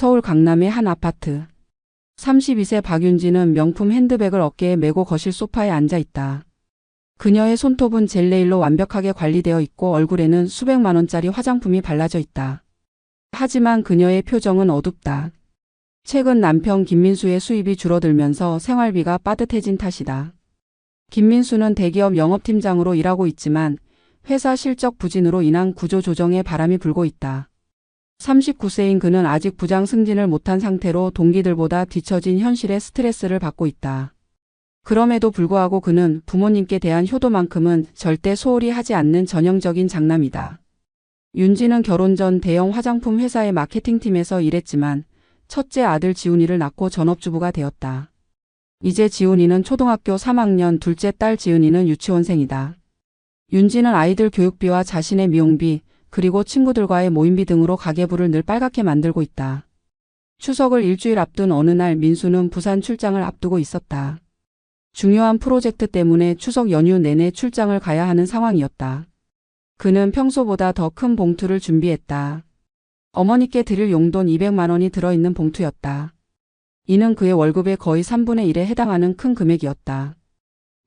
서울 강남의 한 아파트. 32세 박윤지는 명품 핸드백을 어깨에 메고 거실 소파에 앉아 있다. 그녀의 손톱은 젤네일로 완벽하게 관리되어 있고 얼굴에는 수백만 원짜리 화장품이 발라져 있다. 하지만 그녀의 표정은 어둡다. 최근 남편 김민수의 수입이 줄어들면서 생활비가 빠듯해진 탓이다. 김민수는 대기업 영업팀장으로 일하고 있지만 회사 실적 부진으로 인한 구조조정에 바람이 불고 있다. 39세인 그는 아직 부장 승진을 못한 상태로 동기들보다 뒤처진 현실에 스트레스를 받고 있다. 그럼에도 불구하고 그는 부모님께 대한 효도만큼은 절대 소홀히 하지 않는 전형적인 장남이다. 윤지는 결혼 전 대형 화장품 회사의 마케팅팀에서 일했지만 첫째 아들 지훈이를 낳고 전업주부가 되었다. 이제 지훈이는 초등학교 3학년, 둘째 딸 지은이는 유치원생이다. 윤지는 아이들 교육비와 자신의 미용비, 그리고 친구들과의 모임비 등으로 가계부를 늘 빨갛게 만들고 있다. 추석을 일주일 앞둔 어느 날 민수는 부산 출장을 앞두고 있었다. 중요한 프로젝트 때문에 추석 연휴 내내 출장을 가야 하는 상황이었다. 그는 평소보다 더 큰 봉투를 준비했다. 어머니께 드릴 용돈 200만 원이 들어있는 봉투였다. 이는 그의 월급의 거의 3분의 1에 해당하는 큰 금액이었다.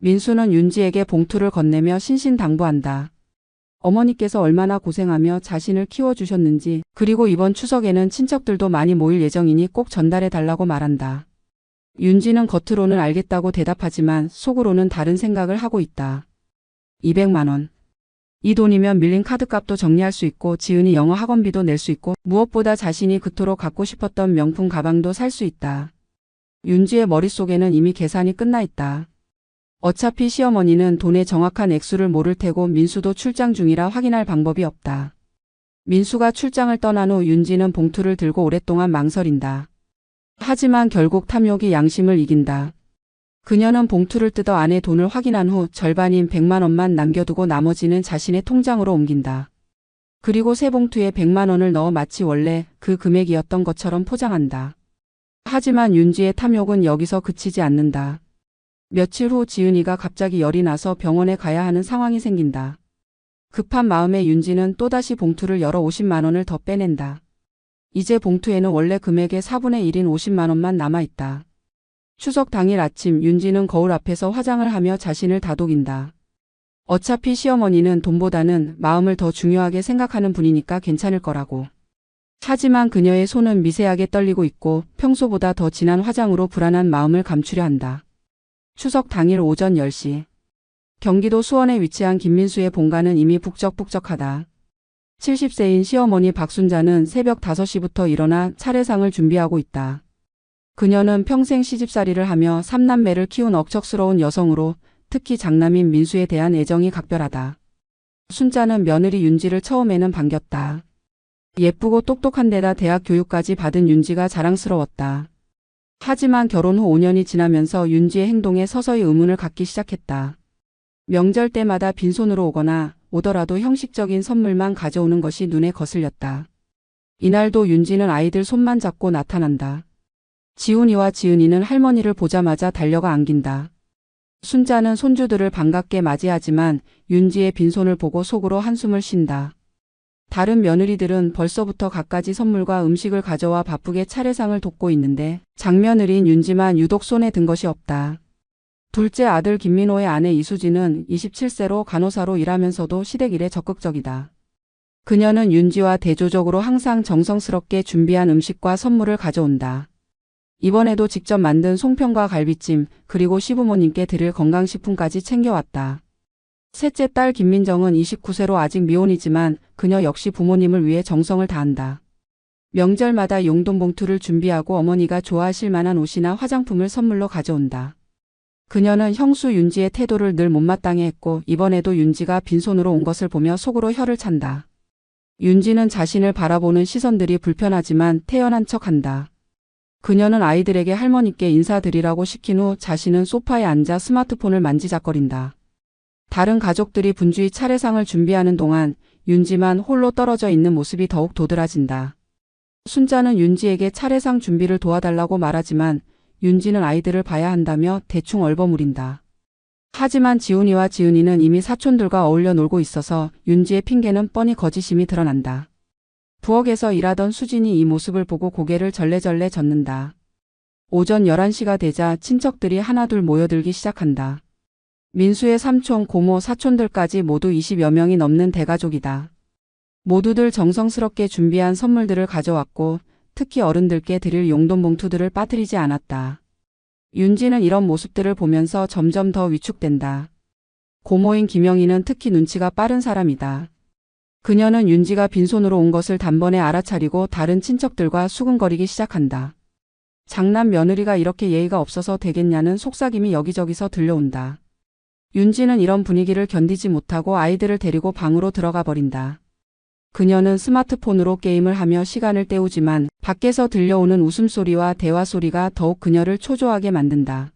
민수는 윤지에게 봉투를 건네며 신신당부한다. 어머니께서 얼마나 고생하며 자신을 키워주셨는지, 그리고 이번 추석에는 친척들도 많이 모일 예정이니 꼭 전달해 달라고 말한다. 윤지는 겉으로는 알겠다고 대답하지만 속으로는 다른 생각을 하고 있다. 200만 원. 이 돈이면 밀린 카드값도 정리할 수 있고 지은이 영어 학원비도 낼 수 있고 무엇보다 자신이 그토록 갖고 싶었던 명품 가방도 살 수 있다. 윤지의 머릿속에는 이미 계산이 끝나 있다. 어차피 시어머니는 돈의 정확한 액수를 모를 테고 민수도 출장 중이라 확인할 방법이 없다. 민수가 출장을 떠난 후 윤지는 봉투를 들고 오랫동안 망설인다. 하지만 결국 탐욕이 양심을 이긴다. 그녀는 봉투를 뜯어 안에 돈을 확인한 후 절반인 100만 원만 남겨두고 나머지는 자신의 통장으로 옮긴다. 그리고 새 봉투에 100만 원을 넣어 마치 원래 그 금액이었던 것처럼 포장한다. 하지만 윤지의 탐욕은 여기서 그치지 않는다. 며칠 후 지은이가 갑자기 열이 나서 병원에 가야 하는 상황이 생긴다. 급한 마음에 윤지는 또다시 봉투를 열어 50만 원을 더 빼낸다. 이제 봉투에는 원래 금액의 4분의 1인 50만 원만 남아있다. 추석 당일 아침 윤지는 거울 앞에서 화장을 하며 자신을 다독인다. 어차피 시어머니는 돈보다는 마음을 더 중요하게 생각하는 분이니까 괜찮을 거라고. 하지만 그녀의 손은 미세하게 떨리고 있고 평소보다 더 진한 화장으로 불안한 마음을 감추려 한다. 추석 당일 오전 10시. 경기도 수원에 위치한 김민수의 본가는 이미 북적북적하다. 70세인 시어머니 박순자는 새벽 5시부터 일어나 차례상을 준비하고 있다. 그녀는 평생 시집살이를 하며 3남매를 키운 억척스러운 여성으로 특히 장남인 민수에 대한 애정이 각별하다. 순자는 며느리 윤지를 처음에는 반겼다. 예쁘고 똑똑한 데다 대학 교육까지 받은 윤지가 자랑스러웠다. 하지만 결혼 후 5년이 지나면서 윤지의 행동에 서서히 의문을 갖기 시작했다. 명절 때마다 빈손으로 오더라도 형식적인 선물만 가져오는 것이 눈에 거슬렸다. 이날도 윤지는 아이들 손만 잡고 나타난다. 지훈이와 지은이는 할머니를 보자마자 달려가 안긴다. 순자는 손주들을 반갑게 맞이하지만 윤지의 빈손을 보고 속으로 한숨을 쉰다. 다른 며느리들은 벌써부터 갖가지 선물과 음식을 가져와 바쁘게 차례상을 돕고 있는데 장며느리인 윤지만 유독 손에 든 것이 없다. 둘째 아들 김민호의 아내 이수지는 27세로 간호사로 일하면서도 시댁일에 적극적이다. 그녀는 윤지와 대조적으로 항상 정성스럽게 준비한 음식과 선물을 가져온다. 이번에도 직접 만든 송편과 갈비찜, 그리고 시부모님께 드릴 건강식품까지 챙겨왔다. 셋째 딸 김민정은 29세로 아직 미혼이지만 그녀 역시 부모님을 위해 정성을 다한다. 명절마다 용돈 봉투를 준비하고 어머니가 좋아하실 만한 옷이나 화장품을 선물로 가져온다. 그녀는 형수 윤지의 태도를 늘 못마땅해 했고 이번에도 윤지가 빈손으로 온 것을 보며 속으로 혀를 찬다. 윤지는 자신을 바라보는 시선들이 불편하지만 태연한 척한다. 그녀는 아이들에게 할머니께 인사드리라고 시킨 후 자신은 소파에 앉아 스마트폰을 만지작거린다. 다른 가족들이 분주히 차례상을 준비하는 동안 윤지만 홀로 떨어져 있는 모습이 더욱 도드라진다. 순자는 윤지에게 차례상 준비를 도와달라고 말하지만 윤지는 아이들을 봐야 한다며 대충 얼버무린다. 하지만 지훈이와 지은이는 이미 사촌들과 어울려 놀고 있어서 윤지의 핑계는 뻔히 거짓임이 드러난다. 부엌에서 일하던 수진이 이 모습을 보고 고개를 절레절레 젓는다. 오전 11시가 되자 친척들이 하나둘 모여들기 시작한다. 민수의 삼촌, 고모, 사촌들까지 모두 20여 명이 넘는 대가족이다. 모두들 정성스럽게 준비한 선물들을 가져왔고 특히 어른들께 드릴 용돈 봉투들을 빠뜨리지 않았다. 윤지는 이런 모습들을 보면서 점점 더 위축된다. 고모인 김영희는 특히 눈치가 빠른 사람이다. 그녀는 윤지가 빈손으로 온 것을 단번에 알아차리고 다른 친척들과 수근거리기 시작한다. 장남 며느리가 이렇게 예의가 없어서 되겠냐는 속삭임이 여기저기서 들려온다. 윤지는 이런 분위기를 견디지 못하고 아이들을 데리고 방으로 들어가 버린다. 그녀는 스마트폰으로 게임을 하며 시간을 때우지만 밖에서 들려오는 웃음소리와 대화소리가 더욱 그녀를 초조하게 만든다.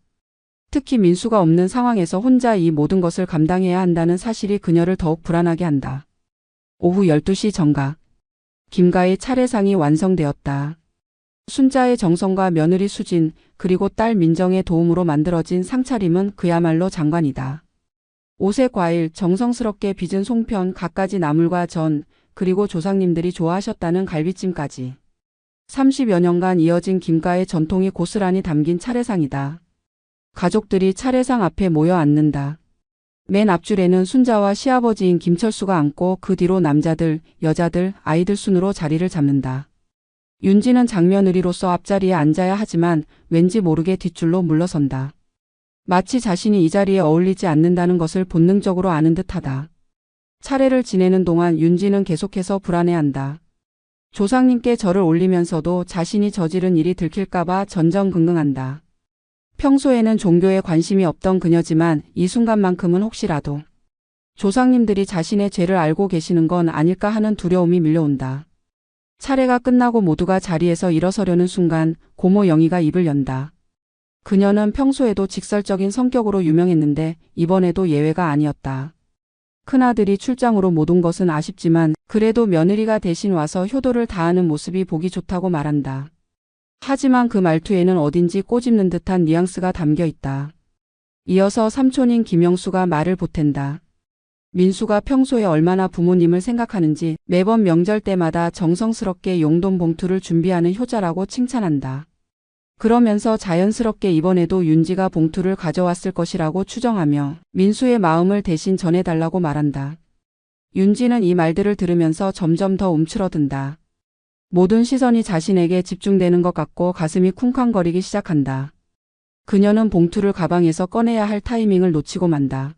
특히 민수가 없는 상황에서 혼자 이 모든 것을 감당해야 한다는 사실이 그녀를 더욱 불안하게 한다. 오후 12시 정각. 김가의 차례상이 완성되었다. 순자의 정성과 며느리 수진 그리고 딸 민정의 도움으로 만들어진 상차림은 그야말로 장관이다. 옷에 과일, 정성스럽게 빚은 송편, 갖가지 나물과 전, 그리고 조상님들이 좋아하셨다는 갈비찜까지. 30여 년간 이어진 김가의 전통이 고스란히 담긴 차례상이다. 가족들이 차례상 앞에 모여 앉는다. 맨 앞줄에는 순자와 시아버지인 김철수가 앉고 그 뒤로 남자들, 여자들, 아이들 순으로 자리를 잡는다. 윤지는 장며느리로서 앞자리에 앉아야 하지만 왠지 모르게 뒷줄로 물러선다. 마치 자신이 이 자리에 어울리지 않는다는 것을 본능적으로 아는 듯하다. 차례를 지내는 동안 윤지는 계속해서 불안해한다. 조상님께 절을 올리면서도 자신이 저지른 일이 들킬까봐 전전긍긍한다. 평소에는 종교에 관심이 없던 그녀지만 이 순간만큼은 혹시라도 조상님들이 자신의 죄를 알고 계시는 건 아닐까 하는 두려움이 밀려온다. 차례가 끝나고 모두가 자리에서 일어서려는 순간 고모 영희가 입을 연다. 그녀는 평소에도 직설적인 성격으로 유명했는데 이번에도 예외가 아니었다. 큰아들이 출장으로 못 온 것은 아쉽지만 그래도 며느리가 대신 와서 효도를 다하는 모습이 보기 좋다고 말한다. 하지만 그 말투에는 어딘지 꼬집는 듯한 뉘앙스가 담겨 있다. 이어서 삼촌인 김영수가 말을 보탠다. 민수가 평소에 얼마나 부모님을 생각하는지 매번 명절 때마다 정성스럽게 용돈 봉투를 준비하는 효자라고 칭찬한다. 그러면서 자연스럽게 이번에도 윤지가 봉투를 가져왔을 것이라고 추정하며 민수의 마음을 대신 전해달라고 말한다. 윤지는 이 말들을 들으면서 점점 더 움츠러든다. 모든 시선이 자신에게 집중되는 것 같고 가슴이 쿵쾅거리기 시작한다. 그녀는 봉투를 가방에서 꺼내야 할 타이밍을 놓치고 만다.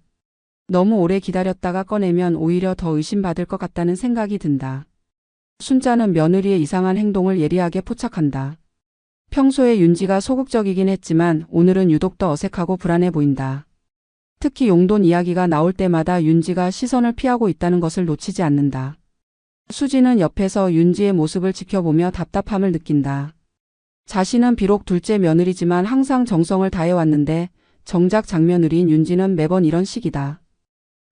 너무 오래 기다렸다가 꺼내면 오히려 더 의심받을 것 같다는 생각이 든다. 순자는 며느리의 이상한 행동을 예리하게 포착한다. 평소에 윤지가 소극적이긴 했지만 오늘은 유독 더 어색하고 불안해 보인다. 특히 용돈 이야기가 나올 때마다 윤지가 시선을 피하고 있다는 것을 놓치지 않는다. 수지는 옆에서 윤지의 모습을 지켜보며 답답함을 느낀다. 자신은 비록 둘째 며느리지만 항상 정성을 다해왔는데 정작 장며느리인 윤지는 매번 이런 식이다.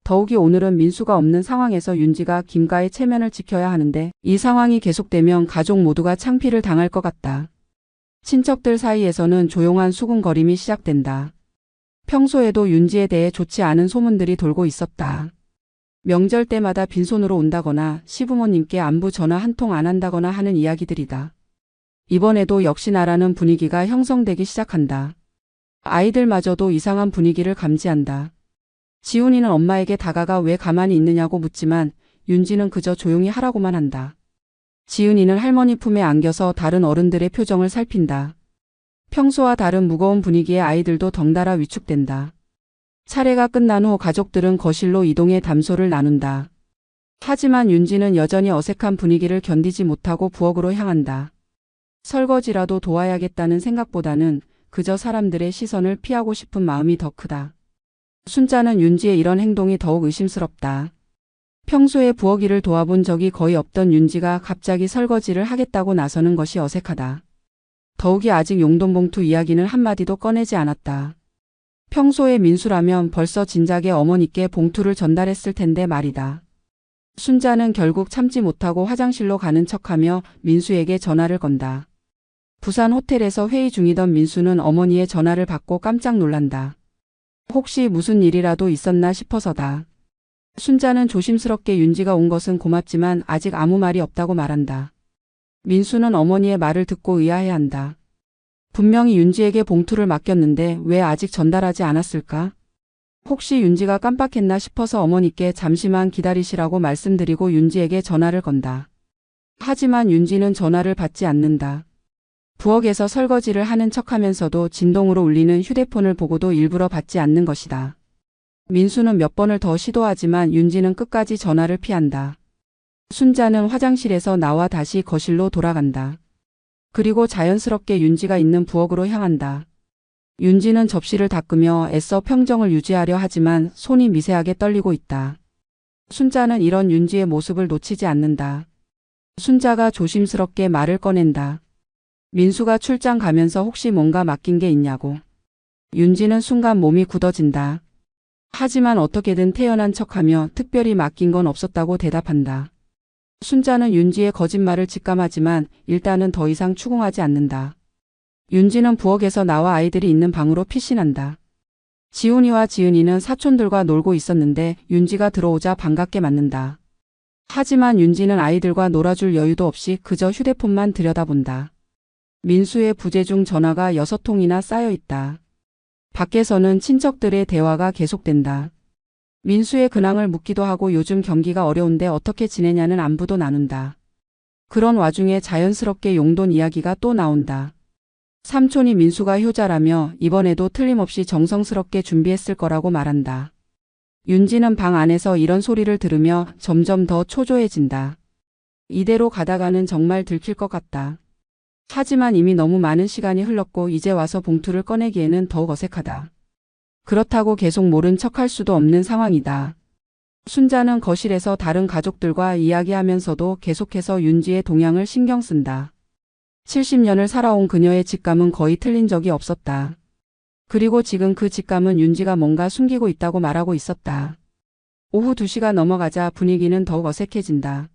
더욱이 오늘은 민수가 없는 상황에서 윤지가 김가의 체면을 지켜야 하는데 이 상황이 계속되면 가족 모두가 창피를 당할 것 같다. 친척들 사이에서는 조용한 수군거림이 시작된다. 평소에도 윤지에 대해 좋지 않은 소문들이 돌고 있었다. 명절 때마다 빈손으로 온다거나 시부모님께 안부 전화 한 통 안 한다거나 하는 이야기들이다. 이번에도 역시 나라는 분위기가 형성되기 시작한다. 아이들마저도 이상한 분위기를 감지한다. 지훈이는 엄마에게 다가가 왜 가만히 있느냐고 묻지만 윤지는 그저 조용히 하라고만 한다. 지은이는 할머니 품에 안겨서 다른 어른들의 표정을 살핀다. 평소와 다른 무거운 분위기에 아이들도 덩달아 위축된다. 차례가 끝난 후 가족들은 거실로 이동해 담소를 나눈다. 하지만 윤지는 여전히 어색한 분위기를 견디지 못하고 부엌으로 향한다. 설거지라도 도와야겠다는 생각보다는 그저 사람들의 시선을 피하고 싶은 마음이 더 크다. 순자는 윤지의 이런 행동이 더욱 의심스럽다. 평소에 부엌 일을 도와본 적이 거의 없던 윤지가 갑자기 설거지를 하겠다고 나서는 것이 어색하다. 더욱이 아직 용돈 봉투 이야기는 한마디도 꺼내지 않았다. 평소에 민수라면 벌써 진작에 어머니께 봉투를 전달했을 텐데 말이다. 순자는 결국 참지 못하고 화장실로 가는 척하며 민수에게 전화를 건다. 부산 호텔에서 회의 중이던 민수는 어머니의 전화를 받고 깜짝 놀란다. 혹시 무슨 일이라도 있었나 싶어서다. 순자는 조심스럽게 윤지가 온 것은 고맙지만 아직 아무 말이 없다고 말한다. 민수는 어머니의 말을 듣고 의아해한다. 분명히 윤지에게 봉투를 맡겼는데 왜 아직 전달하지 않았을까? 혹시 윤지가 깜빡했나 싶어서 어머니께 잠시만 기다리시라고 말씀드리고 윤지에게 전화를 건다. 하지만 윤지는 전화를 받지 않는다. 부엌에서 설거지를 하는 척하면서도 진동으로 울리는 휴대폰을 보고도 일부러 받지 않는 것이다. 민수는 몇 번을 더 시도하지만 윤지는 끝까지 전화를 피한다. 순자는 화장실에서 나와 다시 거실로 돌아간다. 그리고 자연스럽게 윤지가 있는 부엌으로 향한다. 윤지는 접시를 닦으며 애써 평정을 유지하려 하지만 손이 미세하게 떨리고 있다. 순자는 이런 윤지의 모습을 놓치지 않는다. 순자가 조심스럽게 말을 꺼낸다. 민수가 출장 가면서 혹시 뭔가 맡긴 게 있냐고. 윤지는 순간 몸이 굳어진다. 하지만 어떻게든 태연한 척하며 특별히 맡긴 건 없었다고 대답한다. 순자는 윤지의 거짓말을 직감하지만 일단은 더 이상 추궁하지 않는다. 윤지는 부엌에서 나와 아이들이 있는 방으로 피신한다. 지훈이와 지은이는 사촌들과 놀고 있었는데 윤지가 들어오자 반갑게 맞는다. 하지만 윤지는 아이들과 놀아줄 여유도 없이 그저 휴대폰만 들여다본다. 민수의 부재중 전화가 6통이나 쌓여 있다. 밖에서는 친척들의 대화가 계속된다. 민수의 근황을 묻기도 하고 요즘 경기가 어려운데 어떻게 지내냐는 안부도 나눈다. 그런 와중에 자연스럽게 용돈 이야기가 또 나온다. 삼촌이 민수가 효자라며 이번에도 틀림없이 정성스럽게 준비했을 거라고 말한다. 윤지는 방 안에서 이런 소리를 들으며 점점 더 초조해진다. 이대로 가다가는 정말 들킬 것 같다. 하지만 이미 너무 많은 시간이 흘렀고 이제 와서 봉투를 꺼내기에는 더욱 어색하다. 그렇다고 계속 모른 척할 수도 없는 상황이다. 순자는 거실에서 다른 가족들과 이야기하면서도 계속해서 윤지의 동향을 신경 쓴다. 70년을 살아온 그녀의 직감은 거의 틀린 적이 없었다. 그리고 지금 그 직감은 윤지가 뭔가 숨기고 있다고 말하고 있었다. 오후 2시가 넘어가자 분위기는 더욱 어색해진다.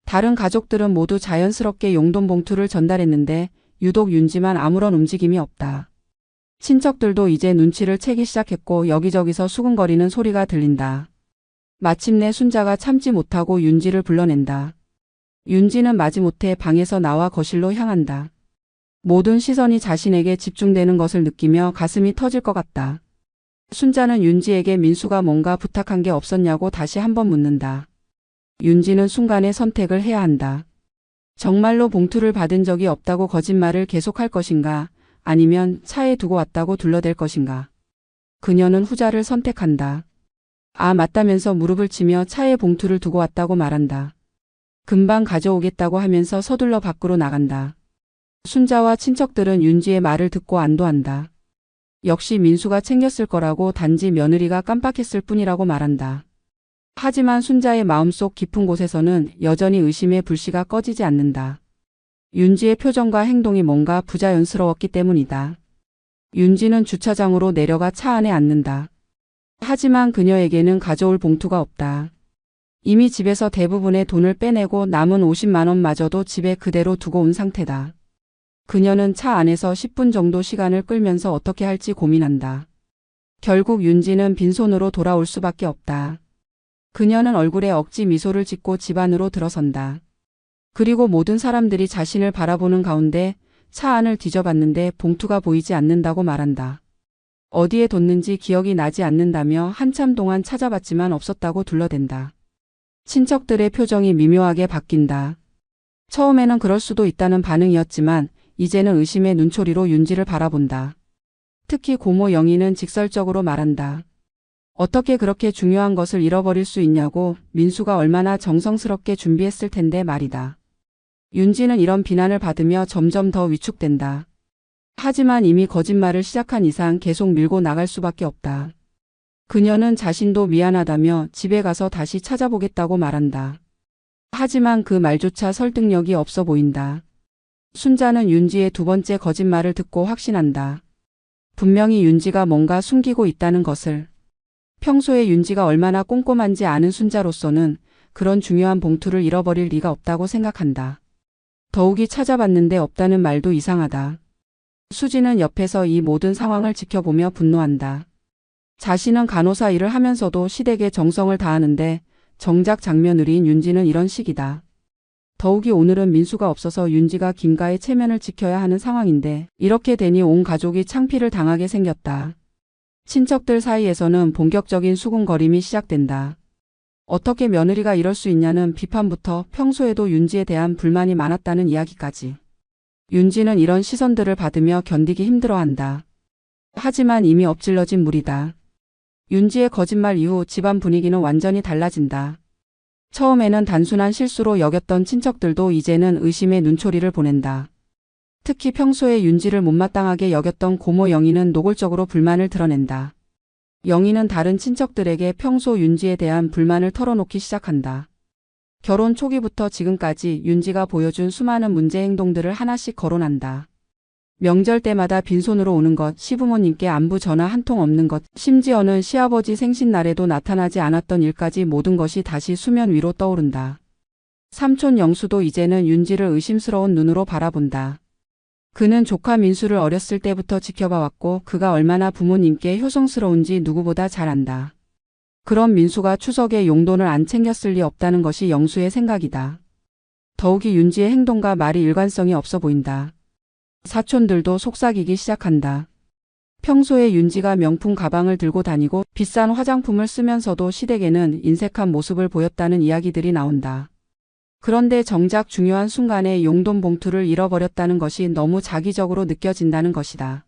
다른 가족들은 모두 자연스럽게 용돈 봉투를 전달했는데 유독 윤지만 아무런 움직임이 없다. 친척들도 이제 눈치를 채기 시작했고 여기저기서 수근거리는 소리가 들린다. 마침내 순자가 참지 못하고 윤지를 불러낸다. 윤지는 마지못해 방에서 나와 거실로 향한다. 모든 시선이 자신에게 집중되는 것을 느끼며 가슴이 터질 것 같다. 순자는 윤지에게 민수가 뭔가 부탁한 게 없었냐고 다시 한번 묻는다. 윤지는 순간에 선택을 해야 한다. 정말로 봉투를 받은 적이 없다고 거짓말을 계속할 것인가, 아니면 차에 두고 왔다고 둘러댈 것인가. 그녀는 후자를 선택한다. 아, 맞다면서 무릎을 치며 차에 봉투를 두고 왔다고 말한다. 금방 가져오겠다고 하면서 서둘러 밖으로 나간다. 순자와 친척들은 윤지의 말을 듣고 안도한다. 역시 민수가 챙겼을 거라고 단지 며느리가 깜빡했을 뿐이라고 말한다. 하지만 순자의 마음속 깊은 곳에서는 여전히 의심의 불씨가 꺼지지 않는다. 윤지의 표정과 행동이 뭔가 부자연스러웠기 때문이다. 윤지는 주차장으로 내려가 차 안에 앉는다. 하지만 그녀에게는 가져올 봉투가 없다. 이미 집에서 대부분의 돈을 빼내고 남은 50만 원마저도 집에 그대로 두고 온 상태다. 그녀는 차 안에서 10분 정도 시간을 끌면서 어떻게 할지 고민한다. 결국 윤지는 빈손으로 돌아올 수밖에 없다. 그녀는 얼굴에 억지 미소를 짓고 집 안으로 들어선다. 그리고 모든 사람들이 자신을 바라보는 가운데 차 안을 뒤져봤는데 봉투가 보이지 않는다고 말한다. 어디에 뒀는지 기억이 나지 않는다며 한참 동안 찾아봤지만 없었다고 둘러댄다. 친척들의 표정이 미묘하게 바뀐다. 처음에는 그럴 수도 있다는 반응이었지만 이제는 의심의 눈초리로 윤지를 바라본다. 특히 고모 영희는 직설적으로 말한다. 어떻게 그렇게 중요한 것을 잃어버릴 수 있냐고. 민수가 얼마나 정성스럽게 준비했을 텐데 말이다. 윤지는 이런 비난을 받으며 점점 더 위축된다. 하지만 이미 거짓말을 시작한 이상 계속 밀고 나갈 수밖에 없다. 그녀는 자신도 미안하다며 집에 가서 다시 찾아보겠다고 말한다. 하지만 그 말조차 설득력이 없어 보인다. 순자는 윤지의 두 번째 거짓말을 듣고 확신한다. 분명히 윤지가 뭔가 숨기고 있다는 것을. 평소에 윤지가 얼마나 꼼꼼한지 아는 순자로서는 그런 중요한 봉투를 잃어버릴 리가 없다고 생각한다. 더욱이 찾아봤는데 없다는 말도 이상하다. 수지는 옆에서 이 모든 상황을 지켜보며 분노한다. 자신은 간호사 일을 하면서도 시댁에 정성을 다하는데 정작 장며느리인 윤지는 이런 식이다. 더욱이 오늘은 민수가 없어서 윤지가 김가의 체면을 지켜야 하는 상황인데 이렇게 되니 온 가족이 창피를 당하게 생겼다. 친척들 사이에서는 본격적인 수군거림이 시작된다. 어떻게 며느리가 이럴 수 있냐는 비판부터 평소에도 윤지에 대한 불만이 많았다는 이야기까지. 윤지는 이런 시선들을 받으며 견디기 힘들어한다. 하지만 이미 엎질러진 물이다. 윤지의 거짓말 이후 집안 분위기는 완전히 달라진다. 처음에는 단순한 실수로 여겼던 친척들도 이제는 의심의 눈초리를 보낸다. 특히 평소에 윤지를 못마땅하게 여겼던 고모 영희는 노골적으로 불만을 드러낸다. 영희는 다른 친척들에게 평소 윤지에 대한 불만을 털어놓기 시작한다. 결혼 초기부터 지금까지 윤지가 보여준 수많은 문제 행동들을 하나씩 거론한다. 명절 때마다 빈손으로 오는 것, 시부모님께 안부 전화 한 통 없는 것, 심지어는 시아버지 생신날에도 나타나지 않았던 일까지 모든 것이 다시 수면 위로 떠오른다. 삼촌 영수도 이제는 윤지를 의심스러운 눈으로 바라본다. 그는 조카 민수를 어렸을 때부터 지켜봐왔고 그가 얼마나 부모님께 효성스러운지 누구보다 잘 안다. 그런 민수가 추석에 용돈을 안 챙겼을 리 없다는 것이 영수의 생각이다. 더욱이 윤지의 행동과 말이 일관성이 없어 보인다. 사촌들도 속삭이기 시작한다. 평소에 윤지가 명품 가방을 들고 다니고 비싼 화장품을 쓰면서도 시댁에는 인색한 모습을 보였다는 이야기들이 나온다. 그런데 정작 중요한 순간에 용돈 봉투를 잃어버렸다는 것이 너무 자기적으로 느껴진다는 것이다.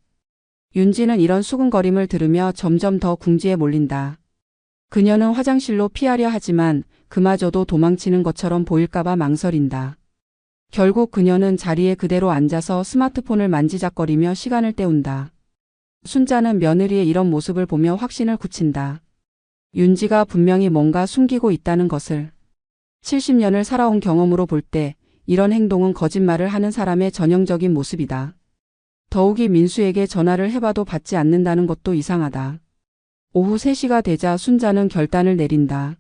윤지는 이런 수군거림을 들으며 점점 더 궁지에 몰린다. 그녀는 화장실로 피하려 하지만 그마저도 도망치는 것처럼 보일까봐 망설인다. 결국 그녀는 자리에 그대로 앉아서 스마트폰을 만지작거리며 시간을 때운다. 순자는 며느리의 이런 모습을 보며 확신을 굳힌다. 윤지가 분명히 뭔가 숨기고 있다는 것을. 70년을 살아온 경험으로 볼 때 이런 행동은 거짓말을 하는 사람의 전형적인 모습이다. 더욱이 민수에게 전화를 해봐도 받지 않는다는 것도 이상하다. 오후 3시가 되자 순자는 결단을 내린다.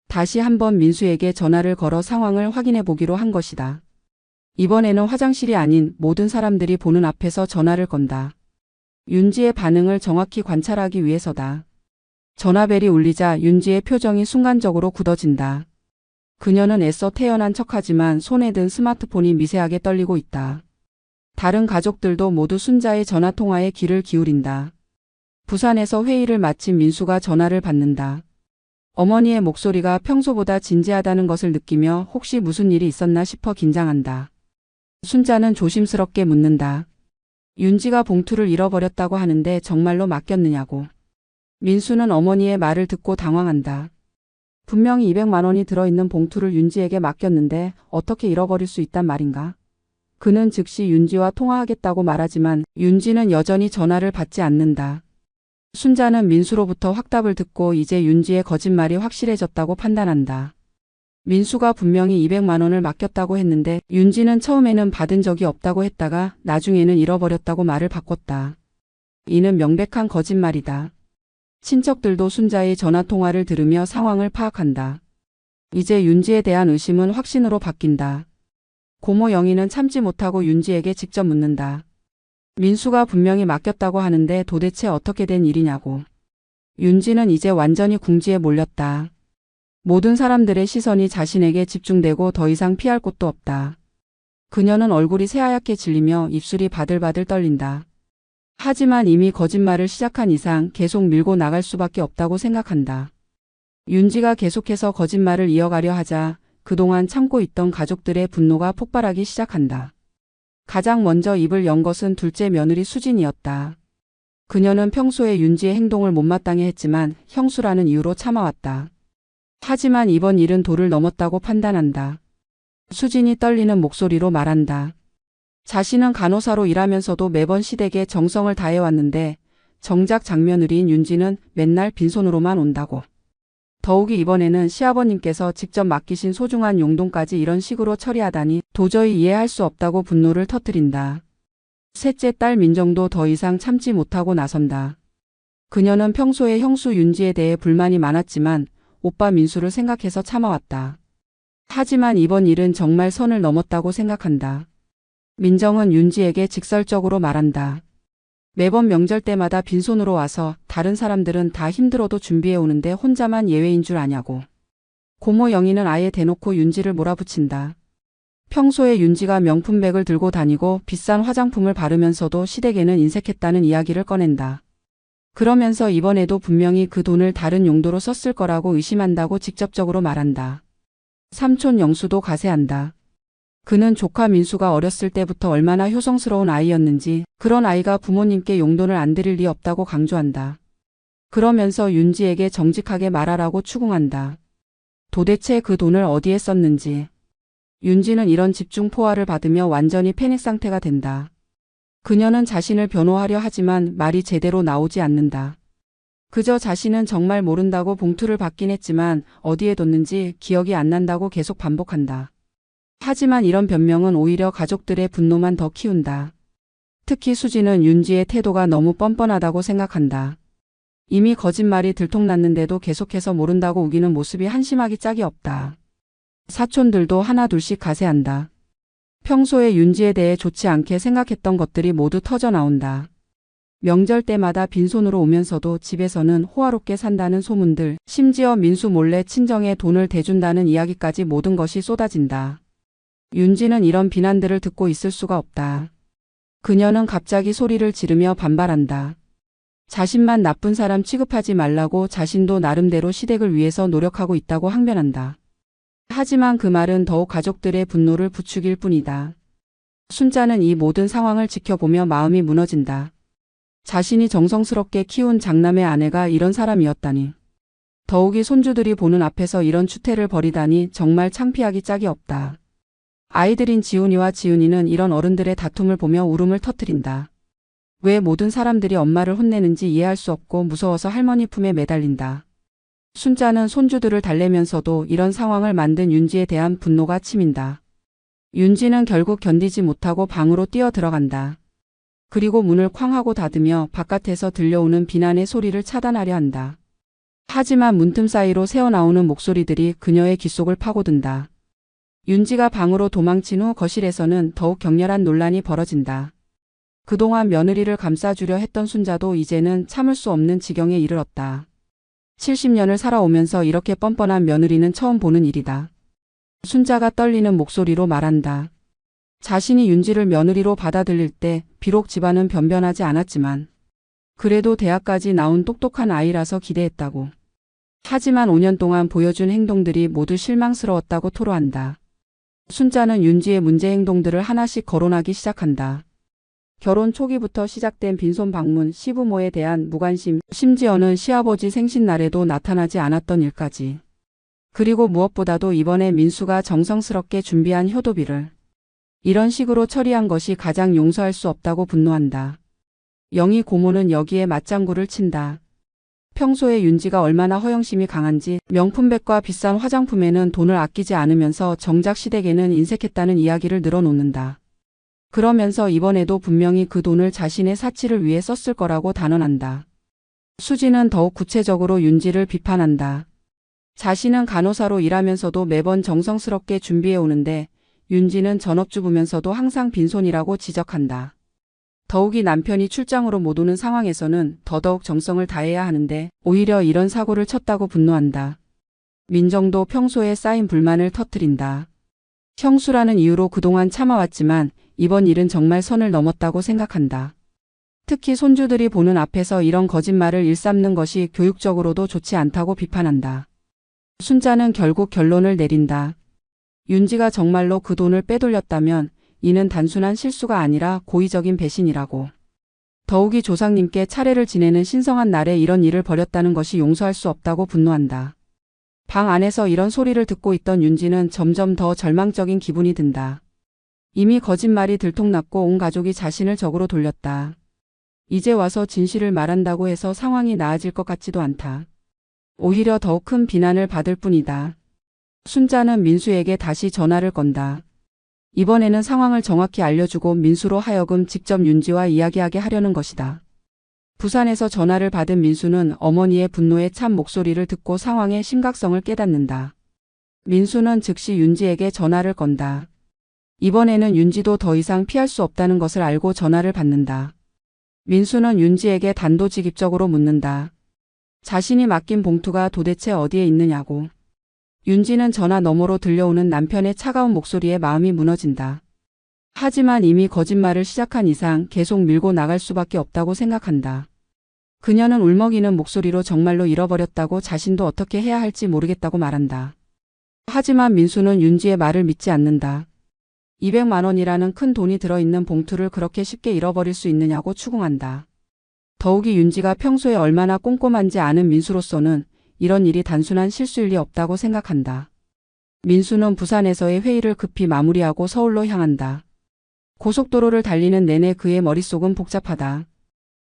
다시 한번 민수에게 전화를 걸어 상황을 확인해 보기로 한 것이다. 이번에는 화장실이 아닌 모든 사람들이 보는 앞에서 전화를 건다. 윤지의 반응을 정확히 관찰하기 위해서다. 전화벨이 울리자 윤지의 표정이 순간적으로 굳어진다. 그녀는 애써 태연한 척하지만 손에 든 스마트폰이 미세하게 떨리고 있다. 다른 가족들도 모두 순자의 전화통화에 귀를 기울인다. 부산에서 회의를 마친 민수가 전화를 받는다. 어머니의 목소리가 평소보다 진지하다는 것을 느끼며 혹시 무슨 일이 있었나 싶어 긴장한다. 순자는 조심스럽게 묻는다. 윤지가 봉투를 잃어버렸다고 하는데 정말로 맡겼느냐고. 민수는 어머니의 말을 듣고 당황한다. 분명히 200만 원이 들어있는 봉투를 윤지에게 맡겼는데 어떻게 잃어버릴 수 있단 말인가? 그는 즉시 윤지와 통화하겠다고 말하지만 윤지는 여전히 전화를 받지 않는다. 순자는 민수로부터 확답을 듣고 이제 윤지의 거짓말이 확실해졌다고 판단한다. 민수가 분명히 200만 원을 맡겼다고 했는데 윤지는 처음에는 받은 적이 없다고 했다가 나중에는 잃어버렸다고 말을 바꿨다. 이는 명백한 거짓말이다. 친척들도 순자의 전화통화를 들으며 상황을 파악한다. 이제 윤지에 대한 의심은 확신으로 바뀐다. 고모 영희는 참지 못하고 윤지에게 직접 묻는다. 민수가 분명히 맡겼다고 하는데 도대체 어떻게 된 일이냐고. 윤지는 이제 완전히 궁지에 몰렸다. 모든 사람들의 시선이 자신에게 집중되고 더 이상 피할 곳도 없다. 그녀는 얼굴이 새하얗게 질리며 입술이 바들바들 떨린다. 하지만 이미 거짓말을 시작한 이상 계속 밀고 나갈 수밖에 없다고 생각한다. 윤지가 계속해서 거짓말을 이어가려 하자 그동안 참고 있던 가족들의 분노가 폭발하기 시작한다. 가장 먼저 입을 연 것은 둘째 며느리 수진이었다. 그녀는 평소에 윤지의 행동을 못마땅해 했지만 형수라는 이유로 참아왔다. 하지만 이번 일은 도를 넘었다고 판단한다. 수진이 떨리는 목소리로 말한다. 자신은 간호사로 일하면서도 매번 시댁에 정성을 다해왔는데 정작 장며느리인 윤지는 맨날 빈손으로만 온다고. 더욱이 이번에는 시아버님께서 직접 맡기신 소중한 용돈까지 이런 식으로 처리하다니 도저히 이해할 수 없다고 분노를 터뜨린다. 셋째 딸 민정도 더 이상 참지 못하고 나선다. 그녀는 평소에 형수 윤지에 대해 불만이 많았지만 오빠 민수를 생각해서 참아왔다. 하지만 이번 일은 정말 선을 넘었다고 생각한다. 민정은 윤지에게 직설적으로 말한다. 매번 명절 때마다 빈손으로 와서 다른 사람들은 다 힘들어도 준비해 오는데 혼자만 예외인 줄 아냐고. 고모 영희는 아예 대놓고 윤지를 몰아붙인다. 평소에 윤지가 명품백을 들고 다니고 비싼 화장품을 바르면서도 시댁에는 인색했다는 이야기를 꺼낸다. 그러면서 이번에도 분명히 그 돈을 다른 용도로 썼을 거라고 의심한다고 직접적으로 말한다. 삼촌 영수도 가세한다. 그는 조카 민수가 어렸을 때부터 얼마나 효성스러운 아이였는지 그런 아이가 부모님께 용돈을 안 드릴 리 없다고 강조한다. 그러면서 윤지에게 정직하게 말하라고 추궁한다. 도대체 그 돈을 어디에 썼는지. 윤지는 이런 집중 포화를 받으며 완전히 패닉 상태가 된다. 그녀는 자신을 변호하려 하지만 말이 제대로 나오지 않는다. 그저 자신은 정말 모른다고 봉투를 받긴 했지만 어디에 뒀는지 기억이 안 난다고 계속 반복한다. 하지만 이런 변명은 오히려 가족들의 분노만 더 키운다. 특히 수지는 윤지의 태도가 너무 뻔뻔하다고 생각한다. 이미 거짓말이 들통났는데도 계속해서 모른다고 우기는 모습이 한심하기 짝이 없다. 사촌들도 하나 둘씩 가세한다. 평소에 윤지에 대해 좋지 않게 생각했던 것들이 모두 터져 나온다. 명절 때마다 빈손으로 오면서도 집에서는 호화롭게 산다는 소문들, 심지어 민수 몰래 친정에 돈을 대준다는 이야기까지 모든 것이 쏟아진다. 윤지는 이런 비난들을 듣고 있을 수가 없다. 그녀는 갑자기 소리를 지르며 반발한다. 자신만 나쁜 사람 취급하지 말라고 자신도 나름대로 시댁을 위해서 노력하고 있다고 항변한다. 하지만 그 말은 더욱 가족들의 분노를 부추길 뿐이다. 순자는 이 모든 상황을 지켜보며 마음이 무너진다. 자신이 정성스럽게 키운 장남의 아내가 이런 사람이었다니. 더욱이 손주들이 보는 앞에서 이런 추태를 벌이다니 정말 창피하기 짝이 없다. 아이들인 지훈이와 지은이는 이런 어른들의 다툼을 보며 울음을 터뜨린다. 왜 모든 사람들이 엄마를 혼내는지 이해할 수 없고 무서워서 할머니 품에 매달린다. 순자는 손주들을 달래면서도 이런 상황을 만든 윤지에 대한 분노가 치민다. 윤지는 결국 견디지 못하고 방으로 뛰어 들어간다. 그리고 문을 쾅 하고 닫으며 바깥에서 들려오는 비난의 소리를 차단하려 한다. 하지만 문틈 사이로 새어나오는 목소리들이 그녀의 귓속을 파고든다. 윤지가 방으로 도망친 후 거실에서는 더욱 격렬한 논란이 벌어진다. 그동안 며느리를 감싸주려 했던 순자도 이제는 참을 수 없는 지경에 이르렀다. 70년을 살아오면서 이렇게 뻔뻔한 며느리는 처음 보는 일이다. 순자가 떨리는 목소리로 말한다. 자신이 윤지를 며느리로 받아들일 때 비록 집안은 변변하지 않았지만 그래도 대학까지 나온 똑똑한 아이라서 기대했다고. 하지만 5년 동안 보여준 행동들이 모두 실망스러웠다고 토로한다. 순자는 윤지의 문제 행동들을 하나씩 거론하기 시작한다. 결혼 초기부터 시작된 빈손 방문, 시부모에 대한 무관심, 심지어는 시아버지 생신날에도 나타나지 않았던 일까지. 그리고 무엇보다도 이번에 민수가 정성스럽게 준비한 효도비를 이런 식으로 처리한 것이 가장 용서할 수 없다고 분노한다. 영희 고모는 여기에 맞장구를 친다. 평소에 윤지가 얼마나 허영심이 강한지 명품백과 비싼 화장품에는 돈을 아끼지 않으면서 정작 시댁에는 인색했다는 이야기를 늘어놓는다. 그러면서 이번에도 분명히 그 돈을 자신의 사치를 위해 썼을 거라고 단언한다. 수지는 더욱 구체적으로 윤지를 비판한다. 자신은 간호사로 일하면서도 매번 정성스럽게 준비해 오는데 윤지는 전업주부면서도 항상 빈손이라고 지적한다. 더욱이 남편이 출장으로 못 오는 상황에서는 더더욱 정성을 다해야 하는데 오히려 이런 사고를 쳤다고 분노한다. 민정도 평소에 쌓인 불만을 터뜨린다. 형수라는 이유로 그동안 참아왔지만 이번 일은 정말 선을 넘었다고 생각한다. 특히 손주들이 보는 앞에서 이런 거짓말을 일삼는 것이 교육적으로도 좋지 않다고 비판한다. 순자는 결국 결론을 내린다. 윤지가 정말로 그 돈을 빼돌렸다면 이는 단순한 실수가 아니라 고의적인 배신이라고. 더욱이 조상님께 차례를 지내는 신성한 날에 이런 일을 벌였다는 것이 용서할 수 없다고 분노한다. 방 안에서 이런 소리를 듣고 있던 윤지는 점점 더 절망적인 기분이 든다. 이미 거짓말이 들통났고 온 가족이 자신을 적으로 돌렸다. 이제 와서 진실을 말한다고 해서 상황이 나아질 것 같지도 않다. 오히려 더 큰 비난을 받을 뿐이다. 순자는 민수에게 다시 전화를 건다. 이번에는 상황을 정확히 알려주고 민수로 하여금 직접 윤지와 이야기하게 하려는 것이다. 부산에서 전화를 받은 민수는 어머니의 분노에 찬 목소리를 듣고 상황의 심각성을 깨닫는다. 민수는 즉시 윤지에게 전화를 건다. 이번에는 윤지도 더 이상 피할 수 없다는 것을 알고 전화를 받는다. 민수는 윤지에게 단도직입적으로 묻는다. 자신이 맡긴 봉투가 도대체 어디에 있느냐고. 윤지는 전화 너머로 들려오는 남편의 차가운 목소리에 마음이 무너진다. 하지만 이미 거짓말을 시작한 이상 계속 밀고 나갈 수밖에 없다고 생각한다. 그녀는 울먹이는 목소리로 정말로 잃어버렸다고 자신도 어떻게 해야 할지 모르겠다고 말한다. 하지만 민수는 윤지의 말을 믿지 않는다. 200만 원이라는 큰 돈이 들어있는 봉투를 그렇게 쉽게 잃어버릴 수 있느냐고 추궁한다. 더욱이 윤지가 평소에 얼마나 꼼꼼한지 아는 민수로서는 이런 일이 단순한 실수일 리 없다고 생각한다. 민수는 부산에서의 회의를 급히 마무리하고 서울로 향한다. 고속도로를 달리는 내내 그의 머릿속은 복잡하다.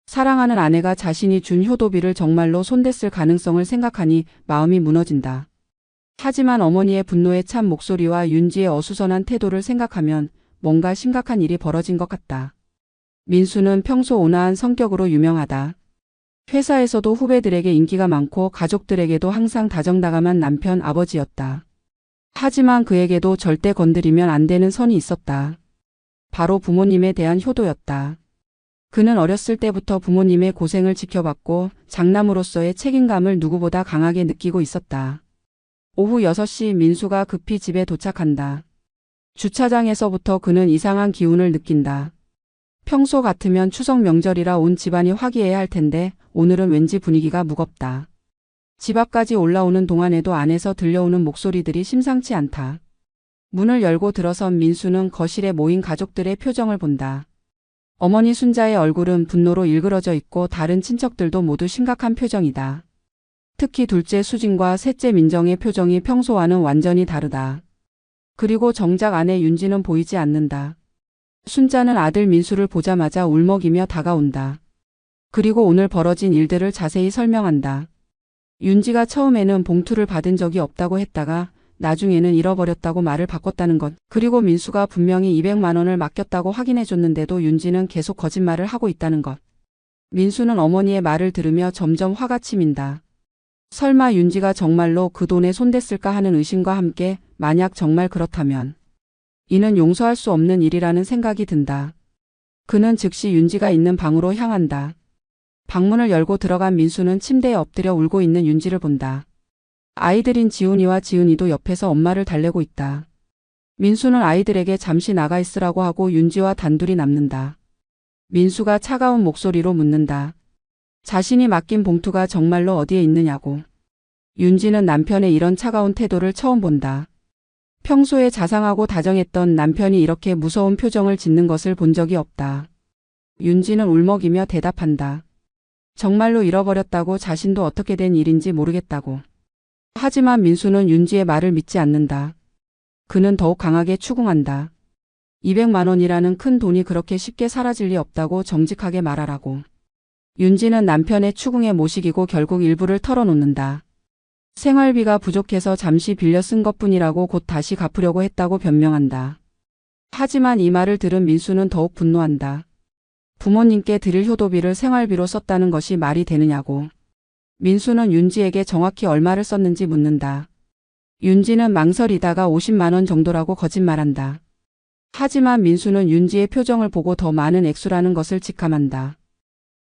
사랑하는 아내가 자신이 준 효도비를 정말로 손댔을 가능성을 생각하니 마음이 무너진다. 하지만 어머니의 분노에 찬 목소리와 윤지의 어수선한 태도를 생각하면 뭔가 심각한 일이 벌어진 것 같다. 민수는 평소 온화한 성격으로 유명하다. 회사에서도 후배들에게 인기가 많고 가족들에게도 항상 다정다감한 남편 아버지였다. 하지만 그에게도 절대 건드리면 안 되는 선이 있었다. 바로 부모님에 대한 효도였다. 그는 어렸을 때부터 부모님의 고생을 지켜봤고 장남으로서의 책임감을 누구보다 강하게 느끼고 있었다. 오후 6시 민수가 급히 집에 도착한다. 주차장에서부터 그는 이상한 기운을 느낀다. 평소 같으면 추석 명절이라 온 집안이 화기애애할 할 텐데 오늘은 왠지 분위기가 무겁다. 집 앞까지 올라오는 동안에도 안에서 들려오는 목소리들이 심상치 않다. 문을 열고 들어선 민수는 거실에 모인 가족들의 표정을 본다. 어머니 순자의 얼굴은 분노로 일그러져 있고 다른 친척들도 모두 심각한 표정이다. 특히 둘째 수진과 셋째 민정의 표정이 평소와는 완전히 다르다. 그리고 정작 아내 윤지는 보이지 않는다. 순자는 아들 민수를 보자마자 울먹이며 다가온다. 그리고 오늘 벌어진 일들을 자세히 설명한다. 윤지가 처음에는 봉투를 받은 적이 없다고 했다가 나중에는 잃어버렸다고 말을 바꿨다는 것. 그리고 민수가 분명히 200만 원을 맡겼다고 확인해줬는데도 윤지는 계속 거짓말을 하고 있다는 것. 민수는 어머니의 말을 들으며 점점 화가 치민다. 설마 윤지가 정말로 그 돈에 손댔을까 하는 의심과 함께 만약 정말 그렇다면 이는 용서할 수 없는 일이라는 생각이 든다. 그는 즉시 윤지가 있는 방으로 향한다. 방문을 열고 들어간 민수는 침대에 엎드려 울고 있는 윤지를 본다. 아이들인 지훈이와 지은이도 옆에서 엄마를 달래고 있다. 민수는 아이들에게 잠시 나가 있으라고 하고 윤지와 단둘이 남는다. 민수가 차가운 목소리로 묻는다. 자신이 맡긴 봉투가 정말로 어디에 있느냐고. 윤지는 남편의 이런 차가운 태도를 처음 본다. 평소에 자상하고 다정했던 남편이 이렇게 무서운 표정을 짓는 것을 본 적이 없다. 윤지는 울먹이며 대답한다. 정말로 잃어버렸다고 자신도 어떻게 된 일인지 모르겠다고. 하지만 민수는 윤지의 말을 믿지 않는다. 그는 더욱 강하게 추궁한다. 200만 원이라는 큰 돈이 그렇게 쉽게 사라질 리 없다고 정직하게 말하라고. 윤지는 남편의 추궁에 못 이기고 결국 일부를 털어놓는다. 생활비가 부족해서 잠시 빌려 쓴 것뿐이라고 곧 다시 갚으려고 했다고 변명한다. 하지만 이 말을 들은 민수는 더욱 분노한다. 부모님께 드릴 효도비를 생활비로 썼다는 것이 말이 되느냐고. 민수는 윤지에게 정확히 얼마를 썼는지 묻는다. 윤지는 망설이다가 50만 원 정도라고 거짓말한다. 하지만 민수는 윤지의 표정을 보고 더 많은 액수라는 것을 직감한다.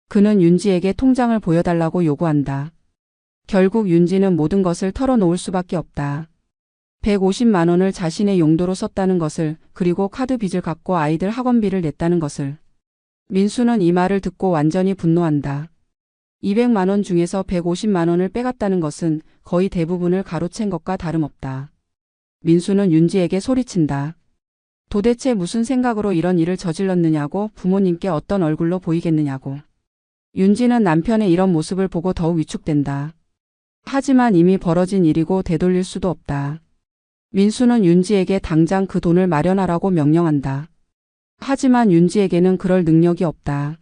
그는 윤지에게 통장을 보여달라고 요구한다. 결국 윤지는 모든 것을 털어놓을 수밖에 없다. 150만 원을 자신의 용도로 썼다는 것을, 그리고 카드 빚을 갚고 아이들 학원비를 냈다는 것을. 민수는 이 말을 듣고 완전히 분노한다. 200만 원 중에서 150만 원을 빼갔다는 것은 거의 대부분을 가로챈 것과 다름없다. 민수는 윤지에게 소리친다. 도대체 무슨 생각으로 이런 일을 저질렀느냐고, 부모님께 어떤 얼굴로 보이겠느냐고. 윤지는 남편의 이런 모습을 보고 더욱 위축된다. 하지만 이미 벌어진 일이고 되돌릴 수도 없다. 민수는 윤지에게 당장 그 돈을 마련하라고 명령한다. 하지만 윤지에게는 그럴 능력이 없다.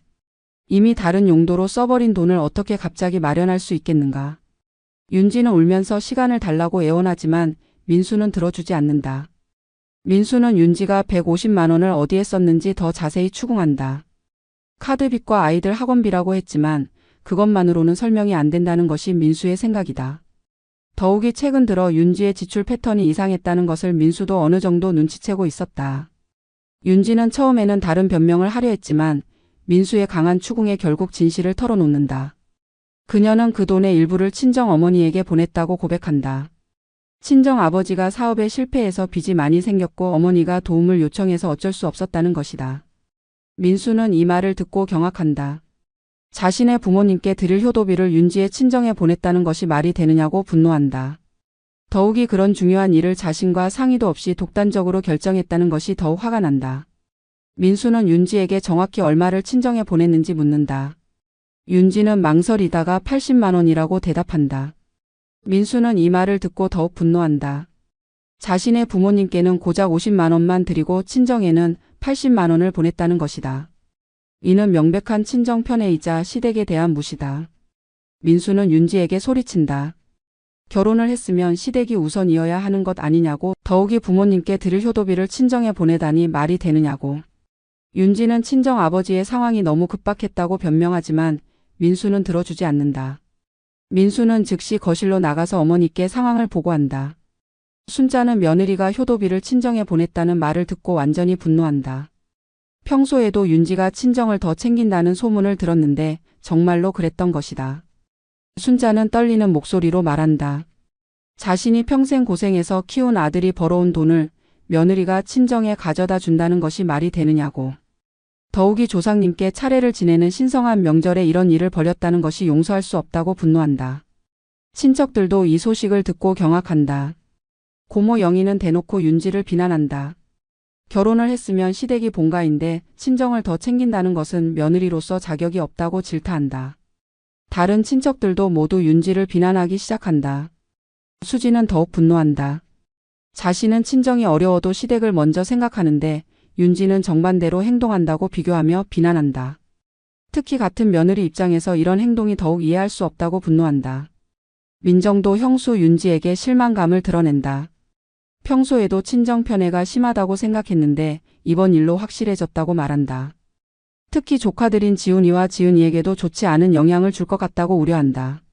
이미 다른 용도로 써버린 돈을 어떻게 갑자기 마련할 수 있겠는가. 윤지는 울면서 시간을 달라고 애원하지만 민수는 들어주지 않는다. 민수는 윤지가 150만 원을 어디에 썼는지 더 자세히 추궁한다. 카드빚과 아이들 학원비라고 했지만 그것만으로는 설명이 안 된다는 것이 민수의 생각이다. 더욱이 최근 들어 윤지의 지출 패턴이 이상했다는 것을 민수도 어느 정도 눈치채고 있었다. 윤지는 처음에는 다른 변명을 하려 했지만 민수의 강한 추궁에 결국 진실을 털어놓는다. 그녀는 그 돈의 일부를 친정 어머니에게 보냈다고 고백한다. 친정 아버지가 사업에 실패해서 빚이 많이 생겼고 어머니가 도움을 요청해서 어쩔 수 없었다는 것이다. 민수는 이 말을 듣고 경악한다. 자신의 부모님께 드릴 효도비를 윤지의 친정에 보냈다는 것이 말이 되느냐고 분노한다. 더욱이 그런 중요한 일을 자신과 상의도 없이 독단적으로 결정했다는 것이 더욱 화가 난다. 민수는 윤지에게 정확히 얼마를 친정에 보냈는지 묻는다. 윤지는 망설이다가 80만 원이라고 대답한다. 민수는 이 말을 듣고 더욱 분노한다. 자신의 부모님께는 고작 50만 원만 드리고 친정에는 80만 원을 보냈다는 것이다. 이는 명백한 친정 편애이자 시댁에 대한 무시다. 민수는 윤지에게 소리친다. 결혼을 했으면 시댁이 우선이어야 하는 것 아니냐고, 더욱이 부모님께 드릴 효도비를 친정에 보내다니 말이 되느냐고. 윤지는 친정 아버지의 상황이 너무 급박했다고 변명하지만 민수는 들어주지 않는다. 민수는 즉시 거실로 나가서 어머니께 상황을 보고한다. 순자는 며느리가 효도비를 친정에 보냈다는 말을 듣고 완전히 분노한다. 평소에도 윤지가 친정을 더 챙긴다는 소문을 들었는데 정말로 그랬던 것이다. 순자는 떨리는 목소리로 말한다. 자신이 평생 고생해서 키운 아들이 벌어온 돈을 며느리가 친정에 가져다 준다는 것이 말이 되느냐고. 더욱이 조상님께 차례를 지내는 신성한 명절에 이런 일을 벌였다는 것이 용서할 수 없다고 분노한다. 친척들도 이 소식을 듣고 경악한다. 고모 영희는 대놓고 윤지를 비난한다. 결혼을 했으면 시댁이 본가인데 친정을 더 챙긴다는 것은 며느리로서 자격이 없다고 질타한다. 다른 친척들도 모두 윤지를 비난하기 시작한다. 수지는 더욱 분노한다. 자신은 친정이 어려워도 시댁을 먼저 생각하는데 윤지는 정반대로 행동한다고 비교하며 비난한다. 특히 같은 며느리 입장에서 이런 행동이 더욱 이해할 수 없다고 분노한다. 민정도 형수 윤지에게 실망감을 드러낸다. 평소에도 친정 편애가 심하다고 생각했는데 이번 일로 확실해졌다고 말한다. 특히 조카들인 지훈이와 지은이에게도 좋지 않은 영향을 줄 것 같다고 우려한다.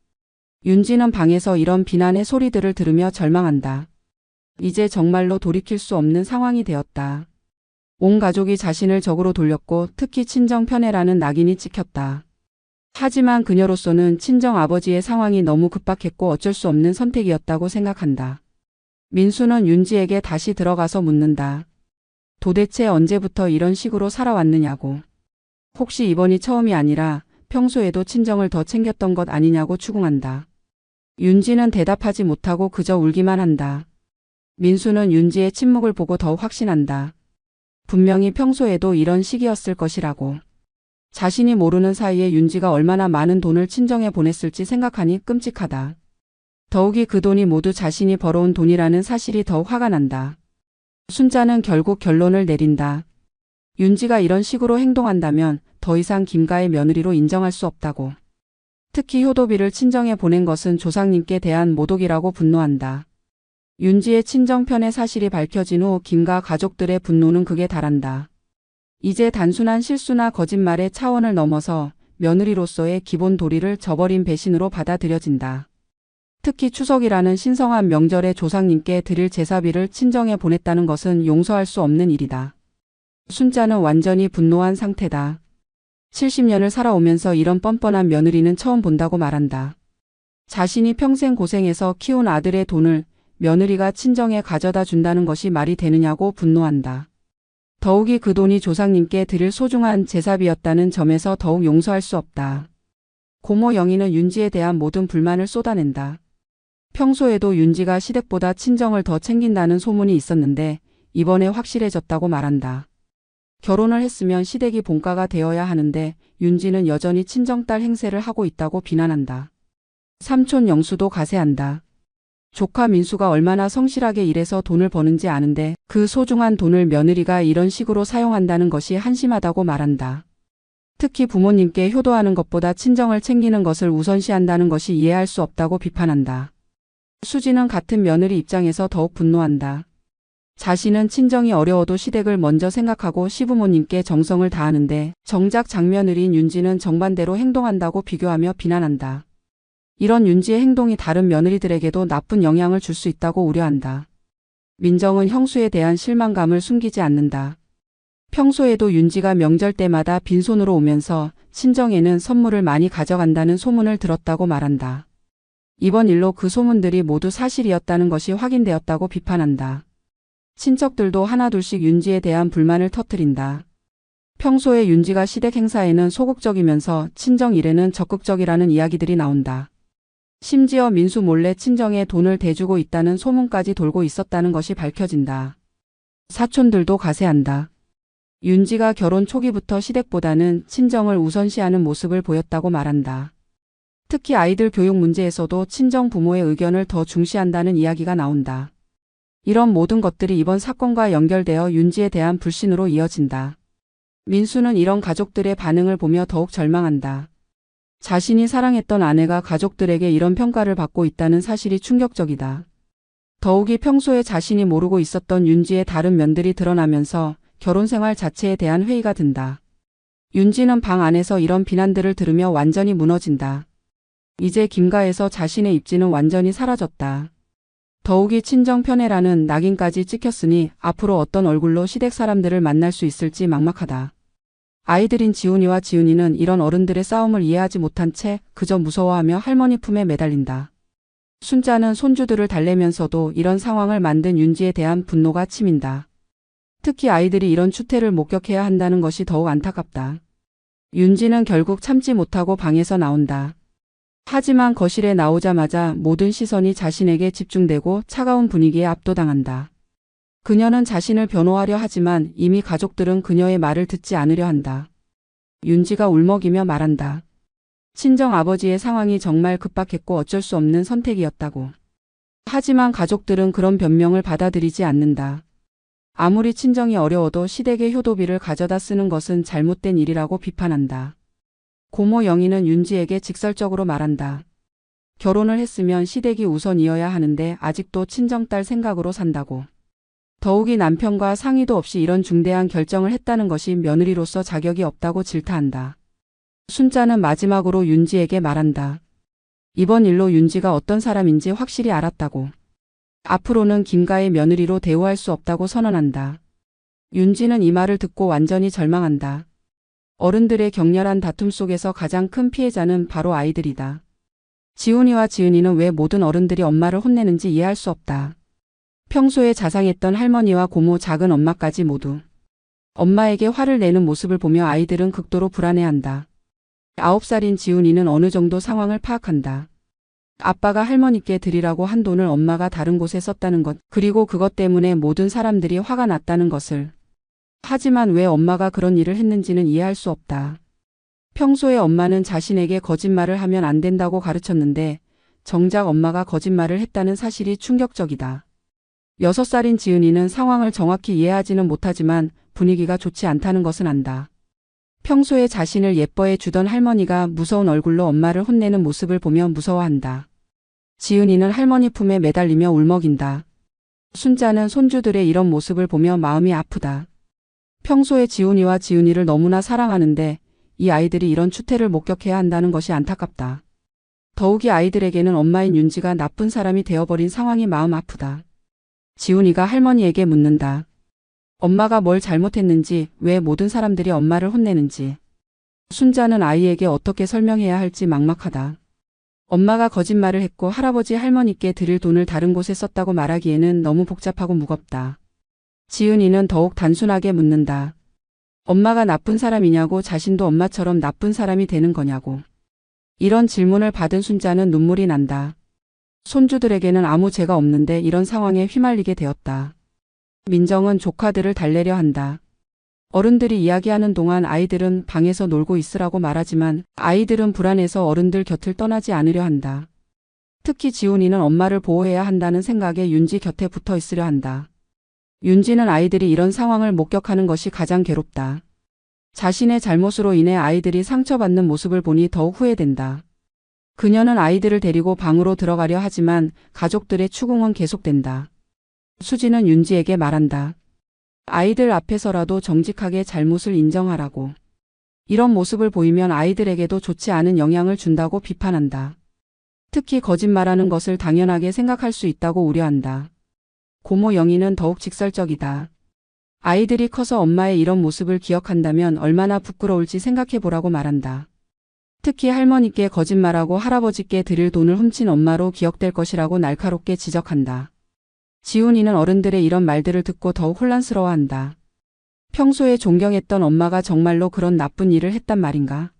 윤지는 방에서 이런 비난의 소리들을 들으며 절망한다. 이제 정말로 돌이킬 수 없는 상황이 되었다. 온 가족이 자신을 적으로 돌렸고 특히 친정 편애라는 낙인이 찍혔다. 하지만 그녀로서는 친정 아버지의 상황이 너무 급박했고 어쩔 수 없는 선택이었다고 생각한다. 민수는 윤지에게 다시 들어가서 묻는다. 도대체 언제부터 이런 식으로 살아왔느냐고. 혹시 이번이 처음이 아니라 평소에도 친정을 더 챙겼던 것 아니냐고 추궁한다. 윤지는 대답하지 못하고 그저 울기만 한다. 민수는 윤지의 침묵을 보고 더욱 확신한다. 분명히 평소에도 이런 식이었을 것이라고. 자신이 모르는 사이에 윤지가 얼마나 많은 돈을 친정에 보냈을지 생각하니 끔찍하다. 더욱이 그 돈이 모두 자신이 벌어온 돈이라는 사실이 더욱 화가 난다. 순자는 결국 결론을 내린다. 윤지가 이런 식으로 행동한다면 더 이상 김가의 며느리로 인정할 수 없다고. 특히 효도비를 친정에 보낸 것은 조상님께 대한 모독이라고 분노한다. 윤지의 친정 편의 사실이 밝혀진 후 김가 가족들의 분노는 극에 달한다. 이제 단순한 실수나 거짓말의 차원을 넘어서 며느리로서의 기본 도리를 저버린 배신으로 받아들여진다. 특히 추석이라는 신성한 명절에 조상님께 드릴 제사비를 친정에 보냈다는 것은 용서할 수 없는 일이다. 순자는 완전히 분노한 상태다. 70년을 살아오면서 이런 뻔뻔한 며느리는 처음 본다고 말한다. 자신이 평생 고생해서 키운 아들의 돈을 며느리가 친정에 가져다 준다는 것이 말이 되느냐고 분노한다. 더욱이 그 돈이 조상님께 드릴 소중한 제사비였다는 점에서 더욱 용서할 수 없다. 고모 영희는 윤지에 대한 모든 불만을 쏟아낸다. 평소에도 윤지가 시댁보다 친정을 더 챙긴다는 소문이 있었는데 이번에 확실해졌다고 말한다. 결혼을 했으면 시댁이 본가가 되어야 하는데 윤지는 여전히 친정딸 행세를 하고 있다고 비난한다. 삼촌 영수도 가세한다. 조카 민수가 얼마나 성실하게 일해서 돈을 버는지 아는데 그 소중한 돈을 며느리가 이런 식으로 사용한다는 것이 한심하다고 말한다. 특히 부모님께 효도하는 것보다 친정을 챙기는 것을 우선시한다는 것이 이해할 수 없다고 비판한다. 수지는 같은 며느리 입장에서 더욱 분노한다. 자신은 친정이 어려워도 시댁을 먼저 생각하고 시부모님께 정성을 다하는데 정작 장며느리인 윤지는 정반대로 행동한다고 비교하며 비난한다. 이런 윤지의 행동이 다른 며느리들에게도 나쁜 영향을 줄 수 있다고 우려한다. 민정은 형수에 대한 실망감을 숨기지 않는다. 평소에도 윤지가 명절 때마다 빈손으로 오면서 친정에는 선물을 많이 가져간다는 소문을 들었다고 말한다. 이번 일로 그 소문들이 모두 사실이었다는 것이 확인되었다고 비판한다. 친척들도 하나둘씩 윤지에 대한 불만을 터뜨린다. 평소에 윤지가 시댁 행사에는 소극적이면서 친정 일에는 적극적이라는 이야기들이 나온다. 심지어 민수 몰래 친정에 돈을 대주고 있다는 소문까지 돌고 있었다는 것이 밝혀진다. 사촌들도 가세한다. 윤지가 결혼 초기부터 시댁보다는 친정을 우선시하는 모습을 보였다고 말한다. 특히 아이들 교육 문제에서도 친정 부모의 의견을 더 중시한다는 이야기가 나온다. 이런 모든 것들이 이번 사건과 연결되어 윤지에 대한 불신으로 이어진다. 민수는 이런 가족들의 반응을 보며 더욱 절망한다. 자신이 사랑했던 아내가 가족들에게 이런 평가를 받고 있다는 사실이 충격적이다. 더욱이 평소에 자신이 모르고 있었던 윤지의 다른 면들이 드러나면서 결혼 생활 자체에 대한 회의가 든다. 윤지는 방 안에서 이런 비난들을 들으며 완전히 무너진다. 이제 김가에서 자신의 입지는 완전히 사라졌다. 더욱이 친정 편애라는 낙인까지 찍혔으니 앞으로 어떤 얼굴로 시댁 사람들을 만날 수 있을지 막막하다. 아이들인 지훈이와 지은이는 이런 어른들의 싸움을 이해하지 못한 채 그저 무서워하며 할머니 품에 매달린다. 순자는 손주들을 달래면서도 이런 상황을 만든 윤지에 대한 분노가 치민다. 특히 아이들이 이런 추태를 목격해야 한다는 것이 더욱 안타깝다. 윤지는 결국 참지 못하고 방에서 나온다. 하지만 거실에 나오자마자 모든 시선이 자신에게 집중되고 차가운 분위기에 압도당한다. 그녀는 자신을 변호하려 하지만 이미 가족들은 그녀의 말을 듣지 않으려 한다. 윤지가 울먹이며 말한다. 친정 아버지의 상황이 정말 급박했고 어쩔 수 없는 선택이었다고. 하지만 가족들은 그런 변명을 받아들이지 않는다. 아무리 친정이 어려워도 시댁의 효도비를 가져다 쓰는 것은 잘못된 일이라고 비판한다. 고모 영희는 윤지에게 직설적으로 말한다. 결혼을 했으면 시댁이 우선이어야 하는데 아직도 친정딸 생각으로 산다고. 더욱이 남편과 상의도 없이 이런 중대한 결정을 했다는 것이 며느리로서 자격이 없다고 질타한다. 순자는 마지막으로 윤지에게 말한다. 이번 일로 윤지가 어떤 사람인지 확실히 알았다고. 앞으로는 김가의 며느리로 대우할 수 없다고 선언한다. 윤지는 이 말을 듣고 완전히 절망한다. 어른들의 격렬한 다툼 속에서 가장 큰 피해자는 바로 아이들이다. 지훈이와 지은이는 왜 모든 어른들이 엄마를 혼내는지 이해할 수 없다. 평소에 자상했던 할머니와 고모, 작은 엄마까지 모두 엄마에게 화를 내는 모습을 보며 아이들은 극도로 불안해한다. 9살인 지훈이는 어느 정도 상황을 파악한다. 아빠가 할머니께 드리라고 한 돈을 엄마가 다른 곳에 썼다는 것, 그리고 그것 때문에 모든 사람들이 화가 났다는 것을. 하지만 왜 엄마가 그런 일을 했는지는 이해할 수 없다. 평소에 엄마는 자신에게 거짓말을 하면 안 된다고 가르쳤는데 정작 엄마가 거짓말을 했다는 사실이 충격적이다. 6살인 지은이는 상황을 정확히 이해하지는 못하지만 분위기가 좋지 않다는 것은 안다. 평소에 자신을 예뻐해 주던 할머니가 무서운 얼굴로 엄마를 혼내는 모습을 보며 무서워한다. 지은이는 할머니 품에 매달리며 울먹인다. 순자는 손주들의 이런 모습을 보며 마음이 아프다. 평소에 지훈이와 지은이를 너무나 사랑하는데 이 아이들이 이런 추태를 목격해야 한다는 것이 안타깝다. 더욱이 아이들에게는 엄마인 윤지가 나쁜 사람이 되어버린 상황이 마음 아프다. 지훈이가 할머니에게 묻는다. 엄마가 뭘 잘못했는지, 왜 모든 사람들이 엄마를 혼내는지. 순자는 아이에게 어떻게 설명해야 할지 막막하다. 엄마가 거짓말을 했고 할아버지 할머니께 드릴 돈을 다른 곳에 썼다고 말하기에는 너무 복잡하고 무겁다. 지은이는 더욱 단순하게 묻는다. 엄마가 나쁜 사람이냐고, 자신도 엄마처럼 나쁜 사람이 되는 거냐고. 이런 질문을 받은 순자는 눈물이 난다. 손주들에게는 아무 죄가 없는데 이런 상황에 휘말리게 되었다. 민정은 조카들을 달래려 한다. 어른들이 이야기하는 동안 아이들은 방에서 놀고 있으라고 말하지만 아이들은 불안해서 어른들 곁을 떠나지 않으려 한다. 특히 지훈이는 엄마를 보호해야 한다는 생각에 윤지 곁에 붙어 있으려 한다. 윤지는 아이들이 이런 상황을 목격하는 것이 가장 괴롭다. 자신의 잘못으로 인해 아이들이 상처받는 모습을 보니 더욱 후회된다. 그녀는 아이들을 데리고 방으로 들어가려 하지만 가족들의 추궁은 계속된다. 수지는 윤지에게 말한다. 아이들 앞에서라도 정직하게 잘못을 인정하라고. 이런 모습을 보이면 아이들에게도 좋지 않은 영향을 준다고 비판한다. 특히 거짓말하는 것을 당연하게 생각할 수 있다고 우려한다. 고모 영희는 더욱 직설적이다. 아이들이 커서 엄마의 이런 모습을 기억한다면 얼마나 부끄러울지 생각해보라고 말한다. 특히 할머니께 거짓말하고 할아버지께 드릴 돈을 훔친 엄마로 기억될 것이라고 날카롭게 지적한다. 지훈이는 어른들의 이런 말들을 듣고 더욱 혼란스러워한다. 평소에 존경했던 엄마가 정말로 그런 나쁜 일을 했단 말인가?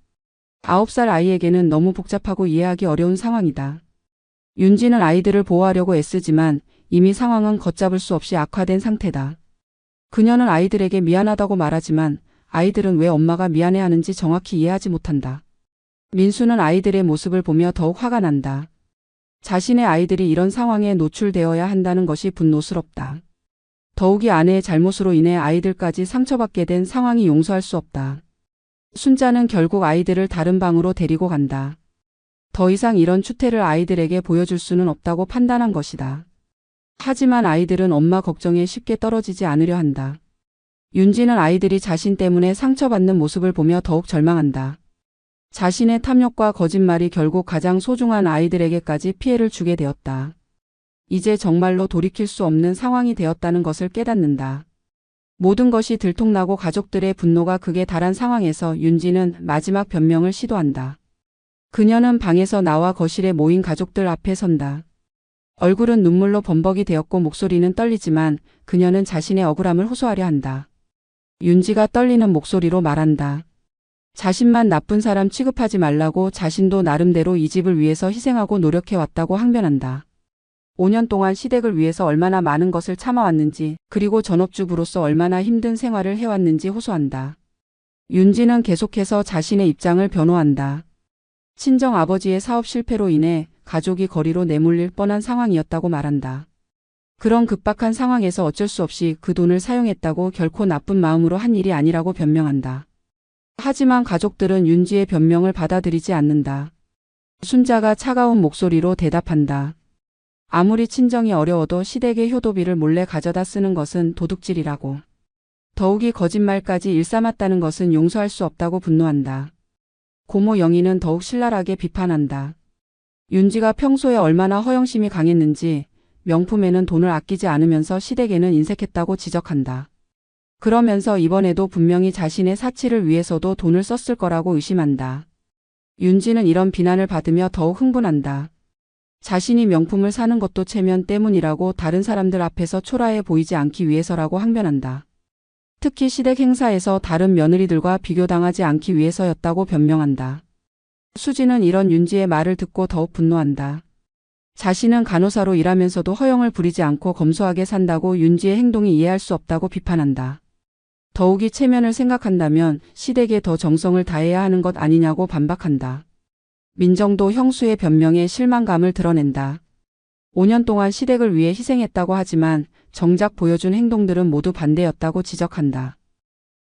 9살 아이에게는 너무 복잡하고 이해하기 어려운 상황이다. 윤지는 아이들을 보호하려고 애쓰지만 이미 상황은 걷잡을 수 없이 악화된 상태다. 그녀는 아이들에게 미안하다고 말하지만 아이들은 왜 엄마가 미안해하는지 정확히 이해하지 못한다. 민수는 아이들의 모습을 보며 더욱 화가 난다. 자신의 아이들이 이런 상황에 노출되어야 한다는 것이 분노스럽다. 더욱이 아내의 잘못으로 인해 아이들까지 상처받게 된 상황이 용서할 수 없다. 순자는 결국 아이들을 다른 방으로 데리고 간다. 더 이상 이런 추태를 아이들에게 보여줄 수는 없다고 판단한 것이다. 하지만 아이들은 엄마 걱정에 쉽게 떨어지지 않으려 한다. 윤지는 아이들이 자신 때문에 상처받는 모습을 보며 더욱 절망한다. 자신의 탐욕과 거짓말이 결국 가장 소중한 아이들에게까지 피해를 주게 되었다. 이제 정말로 돌이킬 수 없는 상황이 되었다는 것을 깨닫는다. 모든 것이 들통나고 가족들의 분노가 극에 달한 상황에서 윤지는 마지막 변명을 시도한다. 그녀는 방에서 나와 거실에 모인 가족들 앞에 선다. 얼굴은 눈물로 범벅이 되었고 목소리는 떨리지만 그녀는 자신의 억울함을 호소하려 한다. 윤지가 떨리는 목소리로 말한다. 자신만 나쁜 사람 취급하지 말라고 자신도 나름대로 이 집을 위해서 희생하고 노력해왔다고 항변한다. 5년 동안 시댁을 위해서 얼마나 많은 것을 참아왔는지 그리고 전업주부로서 얼마나 힘든 생활을 해왔는지 호소한다. 윤지는 계속해서 자신의 입장을 변호한다. 친정 아버지의 사업 실패로 인해 가족이 거리로 내몰릴 뻔한 상황이었다고 말한다. 그런 급박한 상황에서 어쩔 수 없이 그 돈을 사용했다고 결코 나쁜 마음으로 한 일이 아니라고 변명한다. 하지만 가족들은 윤지의 변명을 받아들이지 않는다. 순자가 차가운 목소리로 대답한다. 아무리 친정이 어려워도 시댁의 효도비를 몰래 가져다 쓰는 것은 도둑질이라고. 더욱이 거짓말까지 일삼았다는 것은 용서할 수 없다고 분노한다. 고모 영희는 더욱 신랄하게 비판한다. 윤지가 평소에 얼마나 허영심이 강했는지 명품에는 돈을 아끼지 않으면서 시댁에는 인색했다고 지적한다. 그러면서 이번에도 분명히 자신의 사치를 위해서도 돈을 썼을 거라고 의심한다. 윤지는 이런 비난을 받으며 더욱 흥분한다. 자신이 명품을 사는 것도 체면 때문이라고 다른 사람들 앞에서 초라해 보이지 않기 위해서라고 항변한다. 특히 시댁 행사에서 다른 며느리들과 비교당하지 않기 위해서였다고 변명한다. 수지는 이런 윤지의 말을 듣고 더욱 분노한다. 자신은 간호사로 일하면서도 허영을 부리지 않고 검소하게 산다고 윤지의 행동이 이해할 수 없다고 비판한다. 더욱이 체면을 생각한다면 시댁에 더 정성을 다해야 하는 것 아니냐고 반박한다. 민정도 형수의 변명에 실망감을 드러낸다. 5년 동안 시댁을 위해 희생했다고 하지만 정작 보여준 행동들은 모두 반대였다고 지적한다.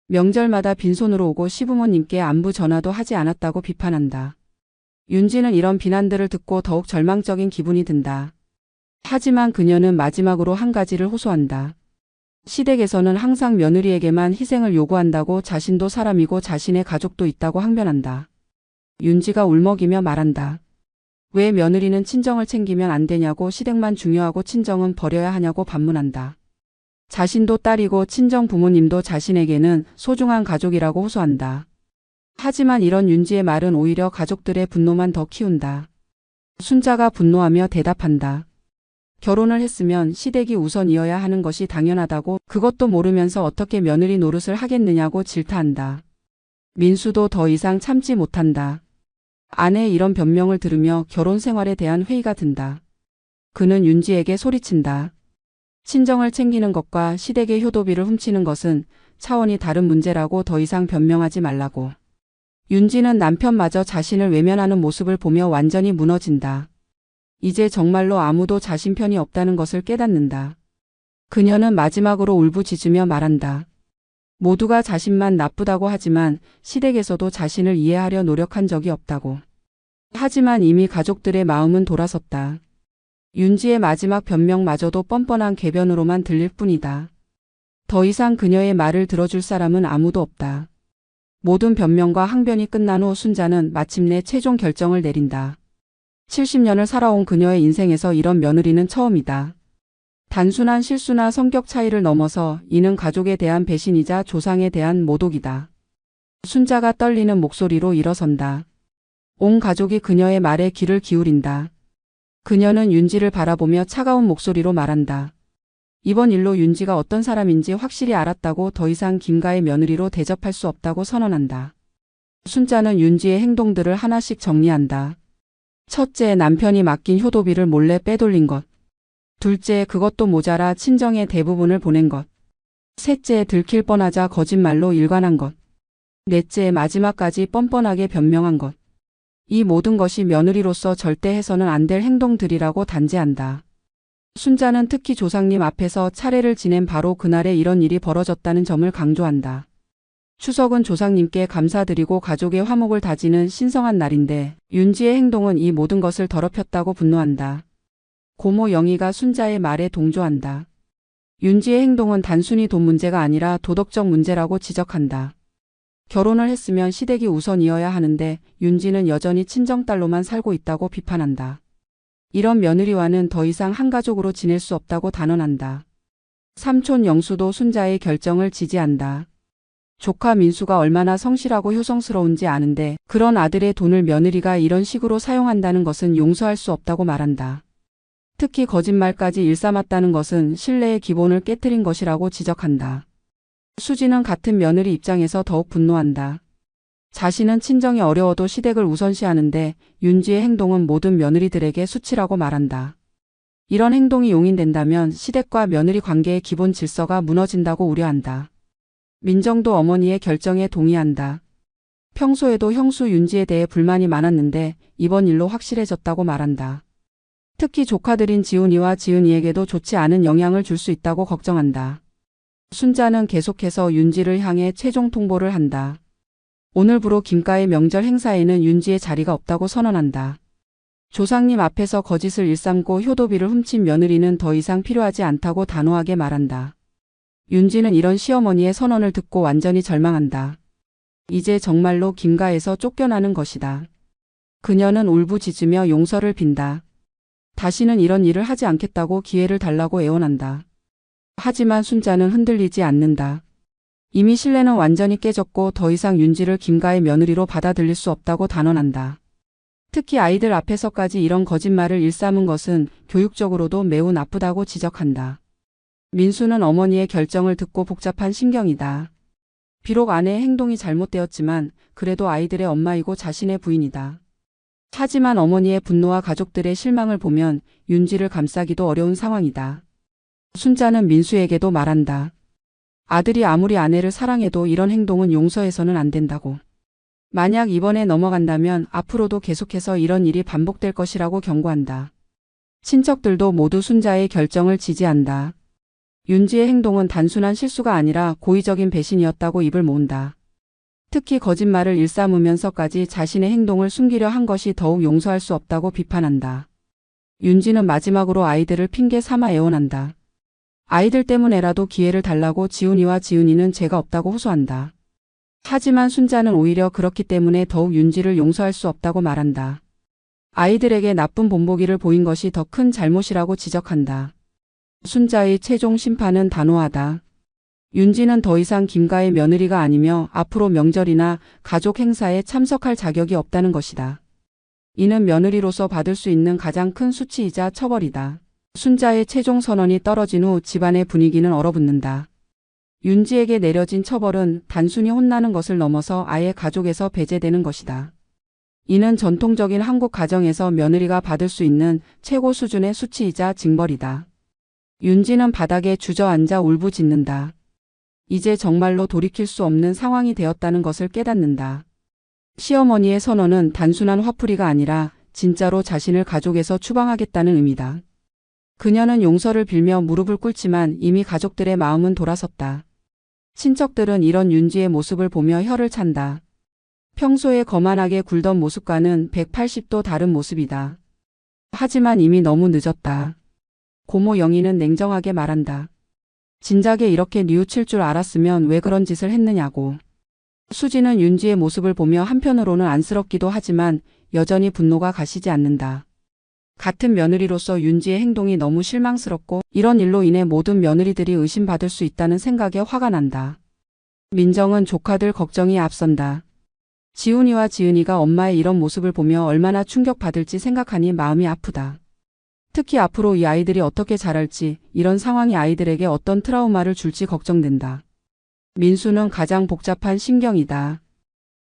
명절마다 빈손으로 오고 시부모님께 안부 전화도 하지 않았다고 비판한다. 윤지는 이런 비난들을 듣고 더욱 절망적인 기분이 든다. 하지만 그녀는 마지막으로 한 가지를 호소한다. 시댁에서는 항상 며느리에게만 희생을 요구한다고 자신도 사람이고 자신의 가족도 있다고 항변한다. 윤지가 울먹이며 말한다. 왜 며느리는 친정을 챙기면 안 되냐고 시댁만 중요하고 친정은 버려야 하냐고 반문한다. 자신도 딸이고 친정 부모님도 자신에게는 소중한 가족이라고 호소한다. 하지만 이런 윤지의 말은 오히려 가족들의 분노만 더 키운다. 순자가 분노하며 대답한다. 결혼을 했으면 시댁이 우선이어야 하는 것이 당연하다고 그것도 모르면서 어떻게 며느리 노릇을 하겠느냐고 질타한다. 민수도 더 이상 참지 못한다. 아내의 이런 변명을 들으며 결혼 생활에 대한 회의가 든다. 그는 윤지에게 소리친다. 친정을 챙기는 것과 시댁의 효도비를 훔치는 것은 차원이 다른 문제라고 더 이상 변명하지 말라고. 윤지는 남편마저 자신을 외면하는 모습을 보며 완전히 무너진다. 이제 정말로 아무도 자신 편이 없다는 것을 깨닫는다. 그녀는 마지막으로 울부짖으며 말한다. 모두가 자신만 나쁘다고 하지만 시댁에서도 자신을 이해하려 노력한 적이 없다고. 하지만 이미 가족들의 마음은 돌아섰다. 윤지의 마지막 변명마저도 뻔뻔한 궤변으로만 들릴 뿐이다. 더 이상 그녀의 말을 들어줄 사람은 아무도 없다. 모든 변명과 항변이 끝난 후 순자는 마침내 최종 결정을 내린다. 70년을 살아온 그녀의 인생에서 이런 며느리는 처음이다. 단순한 실수나 성격 차이를 넘어서 이는 가족에 대한 배신이자 조상에 대한 모독이다. 순자가 떨리는 목소리로 일어선다. 온 가족이 그녀의 말에 귀를 기울인다. 그녀는 윤지를 바라보며 차가운 목소리로 말한다. 이번 일로 윤지가 어떤 사람인지 확실히 알았다고 더 이상 김가의 며느리로 대접할 수 없다고 선언한다. 순자는 윤지의 행동들을 하나씩 정리한다. 첫째, 남편이 맡긴 효도비를 몰래 빼돌린 것. 둘째, 그것도 모자라 친정의 대부분을 보낸 것. 셋째, 들킬 뻔하자 거짓말로 일관한 것. 넷째, 마지막까지 뻔뻔하게 변명한 것. 이 모든 것이 며느리로서 절대 해서는 안 될 행동들이라고 단죄한다. 순자는 특히 조상님 앞에서 차례를 지낸 바로 그날에 이런 일이 벌어졌다는 점을 강조한다. 추석은 조상님께 감사드리고 가족의 화목을 다지는 신성한 날인데 윤지의 행동은 이 모든 것을 더럽혔다고 분노한다. 고모 영희가 순자의 말에 동조한다. 윤지의 행동은 단순히 돈 문제가 아니라 도덕적 문제라고 지적한다. 결혼을 했으면 시댁이 우선이어야 하는데 윤지는 여전히 친정딸로만 살고 있다고 비판한다. 이런 며느리와는 더 이상 한 가족으로 지낼 수 없다고 단언한다. 삼촌 영수도 순자의 결정을 지지한다. 조카 민수가 얼마나 성실하고 효성스러운지 아는데 그런 아들의 돈을 며느리가 이런 식으로 사용한다는 것은 용서할 수 없다고 말한다. 특히 거짓말까지 일삼았다는 것은 신뢰의 기본을 깨트린 것이라고 지적한다. 수지는 같은 며느리 입장에서 더욱 분노한다. 자신은 친정이 어려워도 시댁을 우선시하는데 윤지의 행동은 모든 며느리들에게 수치라고 말한다. 이런 행동이 용인된다면 시댁과 며느리 관계의 기본 질서가 무너진다고 우려한다. 민정도 어머니의 결정에 동의한다. 평소에도 형수 윤지에 대해 불만이 많았는데 이번 일로 확실해졌다고 말한다. 특히 조카들인 지훈이와 지은이에게도 좋지 않은 영향을 줄 수 있다고 걱정한다. 순자는 계속해서 윤지를 향해 최종 통보를 한다. 오늘부로 김가의 명절 행사에는 윤지의 자리가 없다고 선언한다. 조상님 앞에서 거짓을 일삼고 효도비를 훔친 며느리는 더 이상 필요하지 않다고 단호하게 말한다. 윤지는 이런 시어머니의 선언을 듣고 완전히 절망한다. 이제 정말로 김가에서 쫓겨나는 것이다. 그녀는 울부짖으며 용서를 빈다. 다시는 이런 일을 하지 않겠다고 기회를 달라고 애원한다. 하지만 순자는 흔들리지 않는다. 이미 신뢰는 완전히 깨졌고 더 이상 윤지를 김가의 며느리로 받아들일 수 없다고 단언한다. 특히 아이들 앞에서까지 이런 거짓말을 일삼은 것은 교육적으로도 매우 나쁘다고 지적한다. 민수는 어머니의 결정을 듣고 복잡한 심경이다. 비록 아내의 행동이 잘못되었지만 그래도 아이들의 엄마이고 자신의 부인이다. 하지만 어머니의 분노와 가족들의 실망을 보면 윤지를 감싸기도 어려운 상황이다. 순자는 민수에게도 말한다. 아들이 아무리 아내를 사랑해도 이런 행동은 용서해서는 안 된다고. 만약 이번에 넘어간다면 앞으로도 계속해서 이런 일이 반복될 것이라고 경고한다. 친척들도 모두 순자의 결정을 지지한다. 윤지의 행동은 단순한 실수가 아니라 고의적인 배신이었다고 입을 모은다. 특히 거짓말을 일삼으면서까지 자신의 행동을 숨기려 한 것이 더욱 용서할 수 없다고 비판한다. 윤지는 마지막으로 아이들을 핑계 삼아 애원한다. 아이들 때문에라도 기회를 달라고 지훈이와 지은이는 죄가 없다고 호소한다. 하지만 순자는 오히려 그렇기 때문에 더욱 윤지를 용서할 수 없다고 말한다. 아이들에게 나쁜 본보기를 보인 것이 더 큰 잘못이라고 지적한다. 순자의 최종 심판은 단호하다. 윤지는 더 이상 김가의 며느리가 아니며 앞으로 명절이나 가족 행사에 참석할 자격이 없다는 것이다. 이는 며느리로서 받을 수 있는 가장 큰 수치이자 처벌이다. 순자의 최종 선언이 떨어진 후 집안의 분위기는 얼어붙는다. 윤지에게 내려진 처벌은 단순히 혼나는 것을 넘어서 아예 가족에서 배제되는 것이다. 이는 전통적인 한국 가정에서 며느리가 받을 수 있는 최고 수준의 수치이자 징벌이다. 윤지는 바닥에 주저앉아 울부짖는다. 이제 정말로 돌이킬 수 없는 상황이 되었다는 것을 깨닫는다. 시어머니의 선언은 단순한 화풀이가 아니라 진짜로 자신을 가족에서 추방하겠다는 의미다. 그녀는 용서를 빌며 무릎을 꿇지만 이미 가족들의 마음은 돌아섰다. 친척들은 이런 윤지의 모습을 보며 혀를 찬다. 평소에 거만하게 굴던 모습과는 180도 다른 모습이다. 하지만 이미 너무 늦었다. 고모 영희는 냉정하게 말한다. 진작에 이렇게 뉘우칠 줄 알았으면 왜 그런 짓을 했느냐고. 수지는 윤지의 모습을 보며 한편으로는 안쓰럽기도 하지만 여전히 분노가 가시지 않는다. 같은 며느리로서 윤지의 행동이 너무 실망스럽고 이런 일로 인해 모든 며느리들이 의심받을 수 있다는 생각에 화가 난다. 민정은 조카들 걱정이 앞선다. 지훈이와 지은이가 엄마의 이런 모습을 보며 얼마나 충격받을지 생각하니 마음이 아프다. 특히 앞으로 이 아이들이 어떻게 자랄지, 이런 상황이 아이들에게 어떤 트라우마를 줄지 걱정된다. 민수는 가장 복잡한 심경이다.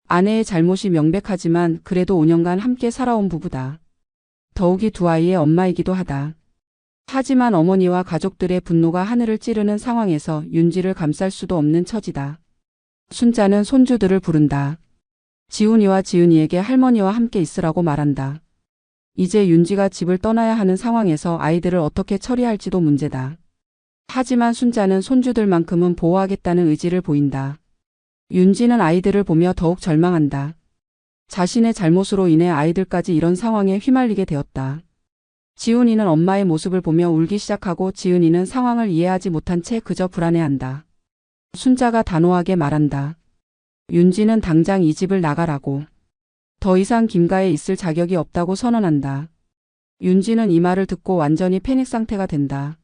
아내의 잘못이 명백하지만 그래도 5년간 함께 살아온 부부다. 더욱이 두 아이의 엄마이기도 하다. 하지만 어머니와 가족들의 분노가 하늘을 찌르는 상황에서 윤지를 감쌀 수도 없는 처지다. 순자는 손주들을 부른다. 지훈이와 지은이에게 할머니와 함께 있으라고 말한다. 이제 윤지가 집을 떠나야 하는 상황에서 아이들을 어떻게 처리할지도 문제다. 하지만 순자는 손주들만큼은 보호하겠다는 의지를 보인다. 윤지는 아이들을 보며 더욱 절망한다. 자신의 잘못으로 인해 아이들까지 이런 상황에 휘말리게 되었다. 지훈이는 엄마의 모습을 보며 울기 시작하고 지은이는 상황을 이해하지 못한 채 그저 불안해한다. 순자가 단호하게 말한다. 윤지는 당장 이 집을 나가라고. 더 이상 김가에 있을 자격이 없다고 선언한다. 윤지는 이 말을 듣고 완전히 패닉 상태가 된다.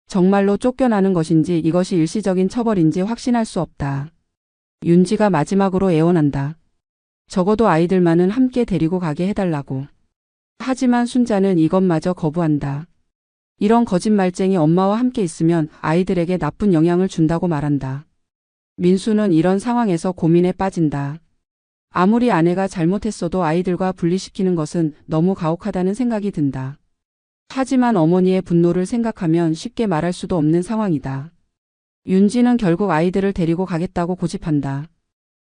정말로 쫓겨나는 것인지 이것이 일시적인 처벌인지 확신할 수 없다. 윤지가 마지막으로 애원한다. 적어도 아이들만은 함께 데리고 가게 해달라고. 하지만 순자는 이것마저 거부한다. 이런 거짓말쟁이 엄마와 함께 있으면 아이들에게 나쁜 영향을 준다고 말한다. 민수는 이런 상황에서 고민에 빠진다. 아무리 아내가 잘못했어도 아이들과 분리시키는 것은 너무 가혹하다는 생각이 든다. 하지만 어머니의 분노를 생각하면 쉽게 말할 수도 없는 상황이다. 윤지는 결국 아이들을 데리고 가겠다고 고집한다.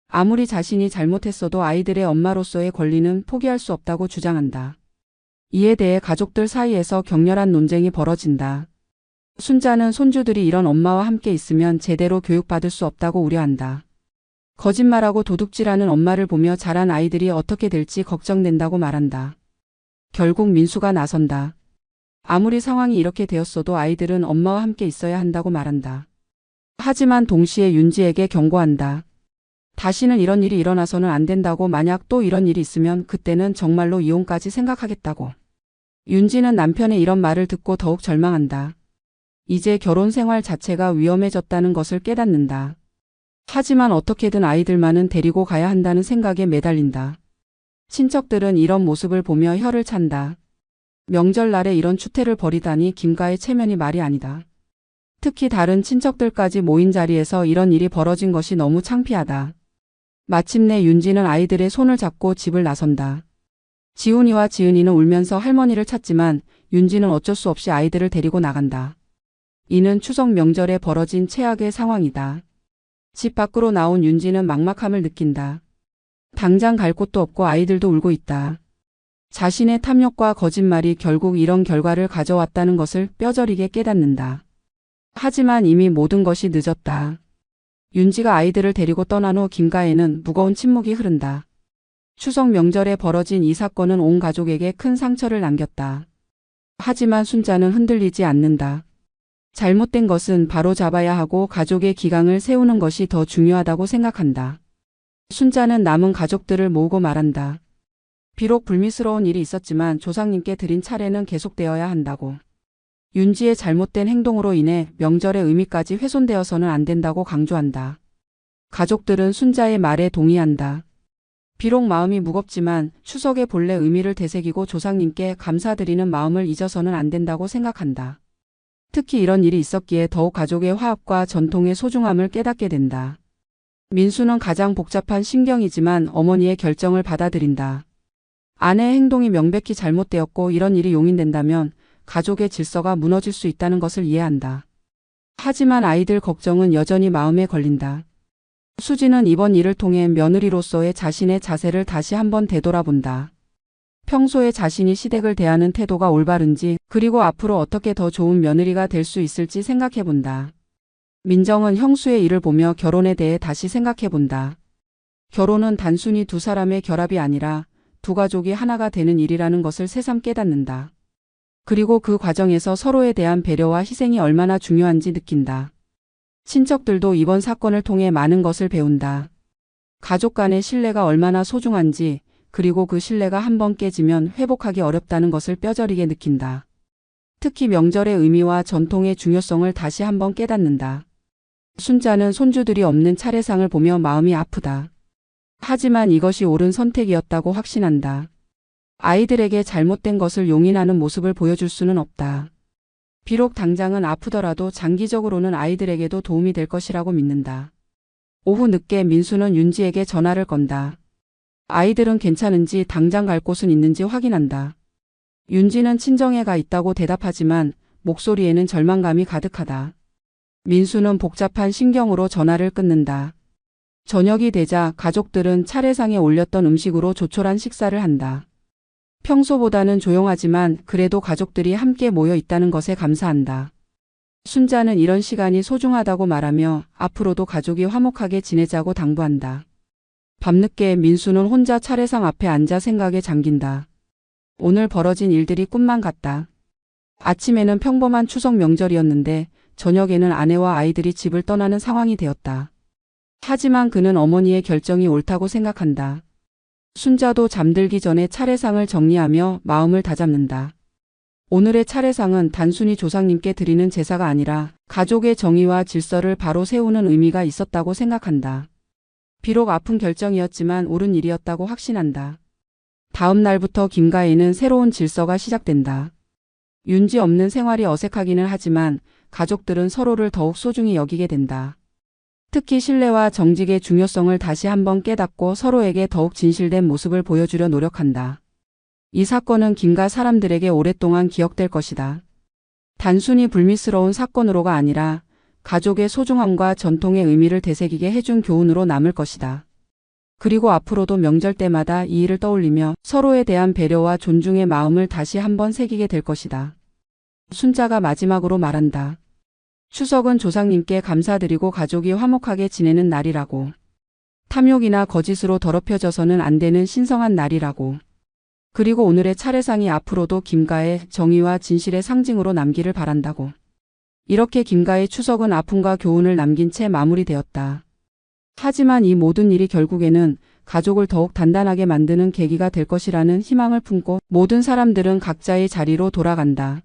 아무리 자신이 잘못했어도 아이들의 엄마로서의 권리는 포기할 수 없다고 주장한다. 이에 대해 가족들 사이에서 격렬한 논쟁이 벌어진다. 순자는 손주들이 이런 엄마와 함께 있으면 제대로 교육받을 수 없다고 우려한다. 거짓말하고 도둑질하는 엄마를 보며 자란 아이들이 어떻게 될지 걱정된다고 말한다. 결국 민수가 나선다. 아무리 상황이 이렇게 되었어도 아이들은 엄마와 함께 있어야 한다고 말한다. 하지만 동시에 윤지에게 경고한다. 다시는 이런 일이 일어나서는 안 된다고. 만약 또 이런 일이 있으면 그때는 정말로 이혼까지 생각하겠다고. 윤지는 남편의 이런 말을 듣고 더욱 절망한다. 이제 결혼 생활 자체가 위험해졌다는 것을 깨닫는다. 하지만 어떻게든 아이들만은 데리고 가야 한다는 생각에 매달린다. 친척들은 이런 모습을 보며 혀를 찬다. 명절날에 이런 추태를 벌이다니 김가의 체면이 말이 아니다. 특히 다른 친척들까지 모인 자리에서 이런 일이 벌어진 것이 너무 창피하다. 마침내 윤지는 아이들의 손을 잡고 집을 나선다. 지훈이와 지은이는 울면서 할머니를 찾지만 윤지는 어쩔 수 없이 아이들을 데리고 나간다. 이는 추석 명절에 벌어진 최악의 상황이다. 집 밖으로 나온 윤지는 막막함을 느낀다. 당장 갈 곳도 없고 아이들도 울고 있다. 자신의 탐욕과 거짓말이 결국 이런 결과를 가져왔다는 것을 뼈저리게 깨닫는다. 하지만 이미 모든 것이 늦었다. 윤지가 아이들을 데리고 떠난 후 김가에는 무거운 침묵이 흐른다. 추석 명절에 벌어진 이 사건은 온 가족에게 큰 상처를 남겼다. 하지만 순자는 흔들리지 않는다. 잘못된 것은 바로 잡아야 하고 가족의 기강을 세우는 것이 더 중요하다고 생각한다. 순자는 남은 가족들을 모으고 말한다. 비록 불미스러운 일이 있었지만 조상님께 드린 차례는 계속되어야 한다고. 윤지의 잘못된 행동으로 인해 명절의 의미까지 훼손되어서는 안 된다고 강조한다. 가족들은 순자의 말에 동의한다. 비록 마음이 무겁지만 추석의 본래 의미를 되새기고 조상님께 감사드리는 마음을 잊어서는 안 된다고 생각한다. 특히 이런 일이 있었기에 더욱 가족의 화합과 전통의 소중함을 깨닫게 된다. 민수는 가장 복잡한 심경이지만 어머니의 결정을 받아들인다. 아내의 행동이 명백히 잘못되었고 이런 일이 용인된다면 가족의 질서가 무너질 수 있다는 것을 이해한다. 하지만 아이들 걱정은 여전히 마음에 걸린다. 수지는 이번 일을 통해 며느리로서의 자신의 자세를 다시 한번 되돌아본다. 평소에 자신이 시댁을 대하는 태도가 올바른지, 그리고 앞으로 어떻게 더 좋은 며느리가 될 수 있을지 생각해본다. 민정은 형수의 일을 보며 결혼에 대해 다시 생각해본다. 결혼은 단순히 두 사람의 결합이 아니라 두 가족이 하나가 되는 일이라는 것을 새삼 깨닫는다. 그리고 그 과정에서 서로에 대한 배려와 희생이 얼마나 중요한지 느낀다. 친척들도 이번 사건을 통해 많은 것을 배운다. 가족 간의 신뢰가 얼마나 소중한지, 그리고 그 신뢰가 한번 깨지면 회복하기 어렵다는 것을 뼈저리게 느낀다. 특히 명절의 의미와 전통의 중요성을 다시 한번 깨닫는다. 순자는 손주들이 없는 차례상을 보며 마음이 아프다. 하지만 이것이 옳은 선택이었다고 확신한다. 아이들에게 잘못된 것을 용인하는 모습을 보여줄 수는 없다. 비록 당장은 아프더라도 장기적으로는 아이들에게도 도움이 될 것이라고 믿는다. 오후 늦게 민수는 윤지에게 전화를 건다. 아이들은 괜찮은지 당장 갈 곳은 있는지 확인한다. 윤지는 친정에 가 있다고 대답하지만 목소리에는 절망감이 가득하다. 민수는 복잡한 심경으로 전화를 끊는다. 저녁이 되자 가족들은 차례상에 올렸던 음식으로 조촐한 식사를 한다. 평소보다는 조용하지만 그래도 가족들이 함께 모여 있다는 것에 감사한다. 순자는 이런 시간이 소중하다고 말하며 앞으로도 가족이 화목하게 지내자고 당부한다. 밤늦게 민수는 혼자 차례상 앞에 앉아 생각에 잠긴다. 오늘 벌어진 일들이 꿈만 같다. 아침에는 평범한 추석 명절이었는데 저녁에는 아내와 아이들이 집을 떠나는 상황이 되었다. 하지만 그는 어머니의 결정이 옳다고 생각한다. 순자도 잠들기 전에 차례상을 정리하며 마음을 다잡는다. 오늘의 차례상은 단순히 조상님께 드리는 제사가 아니라 가족의 정의와 질서를 바로 세우는 의미가 있었다고 생각한다. 비록 아픈 결정이었지만 옳은 일이었다고 확신한다. 다음 날부터 김가에는 새로운 질서가 시작된다. 윤지 없는 생활이 어색하기는 하지만 가족들은 서로를 더욱 소중히 여기게 된다. 특히 신뢰와 정직의 중요성을 다시 한번 깨닫고 서로에게 더욱 진실된 모습을 보여주려 노력한다. 이 사건은 김가 사람들에게 오랫동안 기억될 것이다. 단순히 불미스러운 사건으로가 아니라 가족의 소중함과 전통의 의미를 되새기게 해준 교훈으로 남을 것이다. 그리고 앞으로도 명절 때마다 이 일을 떠올리며 서로에 대한 배려와 존중의 마음을 다시 한번 새기게 될 것이다. 순자가 마지막으로 말한다. 추석은 조상님께 감사드리고 가족이 화목하게 지내는 날이라고. 탐욕이나 거짓으로 더럽혀져서는 안 되는 신성한 날이라고. 그리고 오늘의 차례상이 앞으로도 김가의 정의와 진실의 상징으로 남기를 바란다고. 이렇게 김가의 추석은 아픔과 교훈을 남긴 채 마무리되었다. 하지만 이 모든 일이 결국에는 가족을 더욱 단단하게 만드는 계기가 될 것이라는 희망을 품고 모든 사람들은 각자의 자리로 돌아간다.